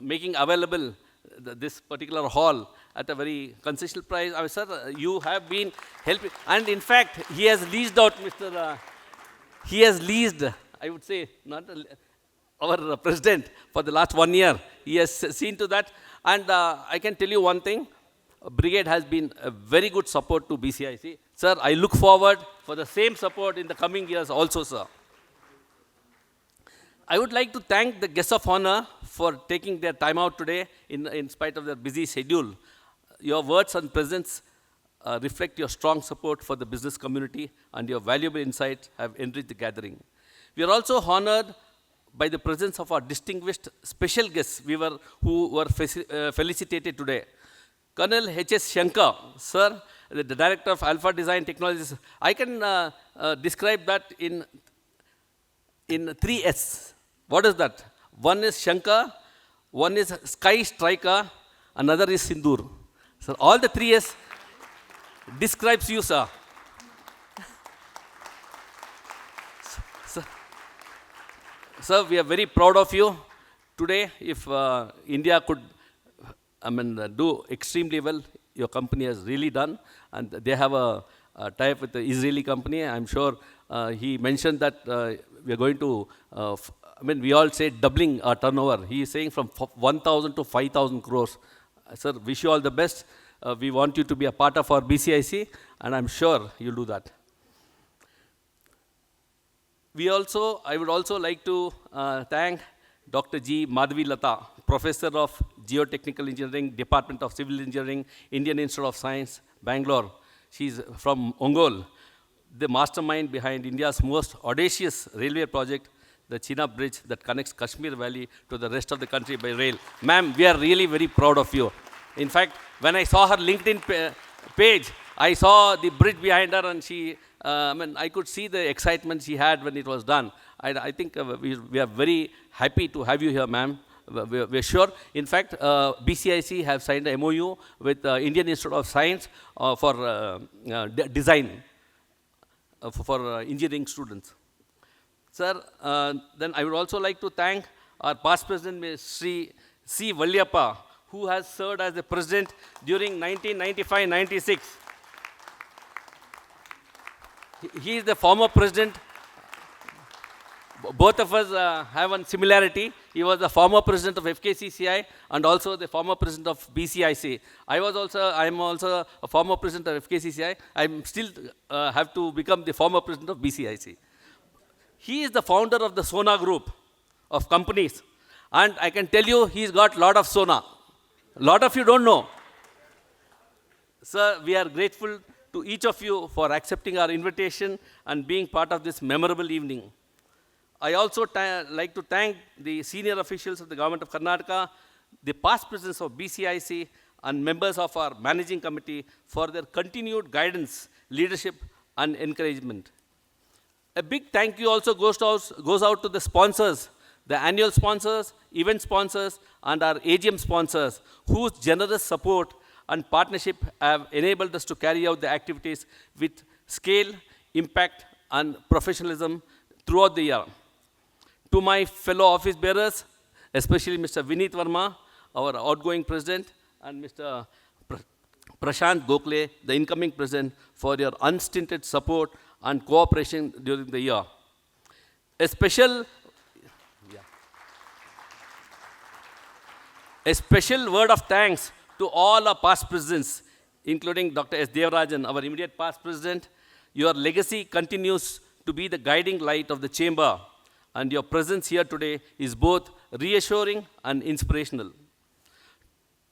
making available this particular hall at a very concessional price. Sir, you have been helping, and in fact, he has leased out he has leased, I would say, not our president for the last 1 year. He has seen to that. And I can tell you one thing, Brigade has been a very good support to BCIC. Sir, I look forward for the same support in the coming years also, sir. I would like to thank the guests of honor for taking their time out today in spite of their busy schedule. Your words and presence reflect your strong support for the business community, and your valuable insights have enriched the gathering. We are also honored by the presence of our distinguished special guests who were felicitated today. Colonel H.S. Shankar, sir, the Director of Alpha Design Technologies. I can describe that in 3 S. What is that? One is Shankar, one is Sky Striker, another is Sindoor. So all the 3 S describes you, sir. Sir, we are very proud of you. Today, if India could, do extremely well, your company has really done, and they have a tie-up with the Israeli company. I'm sure he mentioned that we are going to, we all say doubling our turnover. He is saying from 1,000 to 5,000 crores. Sir, wish you all the best. We want you to be a part of our BCIC, and I'm sure you'll do that. I would also like to thank Dr. G. Madhavi Lata, Professor of Geotechnical Engineering, Department of Civil Engineering, Indian Institute of Science, Bangalore. She's from Ongole, the mastermind behind India's most audacious railway project, the China Bridge that connects Kashmir Valley to the rest of the country by rail. Ma'am, we are really very proud of you. In fact, when I saw her LinkedIn page, I saw the bridge behind her, and she, I could see the excitement she had when it was done. I think we are very happy to have you here, ma'am. We're sure. In fact, BCIC have signed a MOU with Indian Institute of Science for design for engineering students. Sir, then I would also like to thank our past president, Sri C. Valliyappa, who has served as the president during 1995-96. He is the former president. both of us have one similarity. He was the former president of FKCCI and also the former president of BCIC. I am also a former president of FKCCI. I still have to become the former president of BCIC. He is the founder of the Sona group of companies. And I can tell you, he's got a lot of Sona. A lot of you don't know. Sir, we are grateful to each of you for accepting our invitation and being part of this memorable evening. I also like to thank the senior officials of the government of Karnataka, the past presidents of BCIC, and members of our managing committee for their continued guidance, leadership, and encouragement. A big thank you also goes out to the sponsors, the annual sponsors, event sponsors, and our AGM sponsors, whose generous support and partnership have enabled us to carry out the activities with scale, impact, and professionalism throughout the year. To my fellow office bearers, especially Mr. Vineet Verma, our outgoing president, and Mr. Prashant Gokhale, the incoming president, for your unstinted support and cooperation during the year. A special word of thanks to all our past presidents, including Dr. S. Devarajan, our immediate past president. Your legacy continues to be the guiding light of the chamber, and your presence here today is both reassuring and inspirational.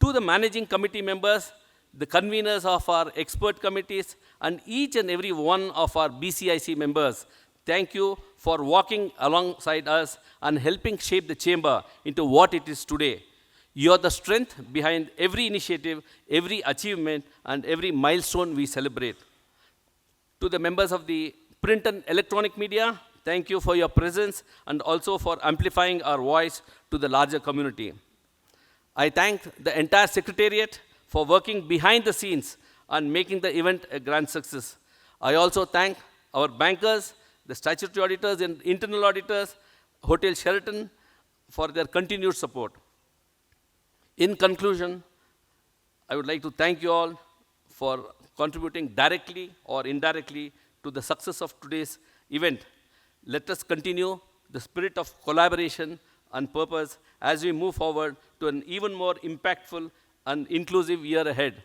To the managing committee members, the conveners of our expert committees, and each and every one of our BCIC members, thank you for walking alongside us and helping shape the chamber into what it is today. You are the strength behind every initiative, every achievement, and every milestone we celebrate. To the members of the print and electronic media, thank you for your presence and also for amplifying our voice to the larger community. I thank the entire secretariat for working behind the scenes and making the event a grand success. I also thank our bankers, the statutory auditors and internal auditors, Hotel Sheraton, for their continued support. In conclusion, I would like to thank you all for contributing directly or indirectly to the success of today's event. Let us continue the spirit of collaboration and purpose as we move forward to an even more impactful and inclusive year ahead.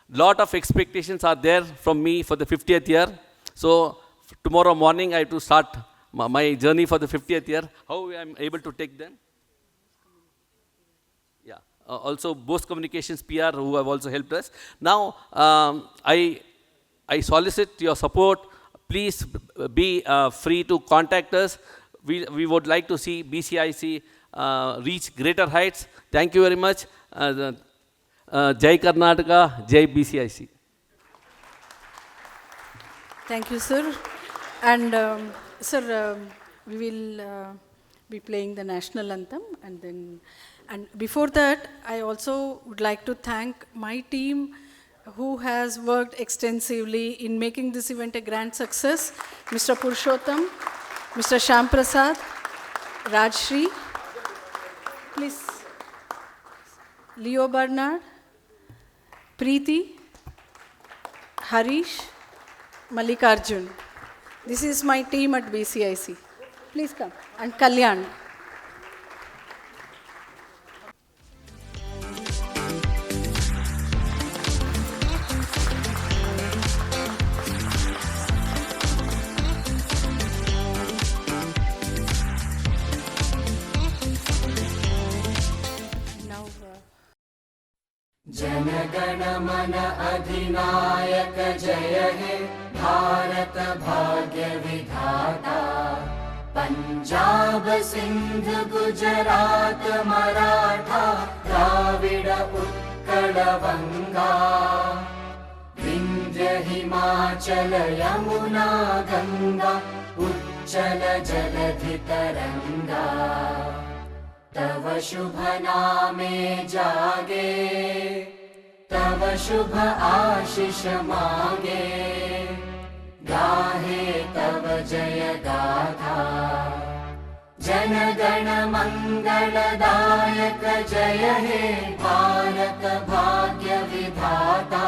Lot of expectations are there from me for the 50th year. So tomorrow morning I have to start my journey for the 50th year. How I am able to take them? Yeah. Also Bose Communications PR, who have also helped us. Now I solicit your support. Please be free to contact us. We would like to see BCIC reach greater heights. Thank you very much. Jai Karnataka, Jai BCIC. Thank you, sir. And sir, we will be playing the national anthem, and before that, I also would like to thank my team who has worked extensively in making this event a grand success. Mr. Purushottam, Mr. Shyam Prasad, Rajshri, please, Leo Bernard, Preeti, Harish, Mallikarjun. This is my team at BCIC. Please come. And Kalyan. जनगण मन अधिनायक जय हे भारत भाग्य विधाता पंजाब सिंध गुजरात मराठा द्राविड उत्कल बंगा विंध्य हिमाचल यमुना गंगा उच्चल जलधि तरंगा तव शुभ नामे जागे तव शुभ आशीष मागे गाहे तव जय गाथा जन गण मंगलदायक जय हे भारत भाग्य विधाता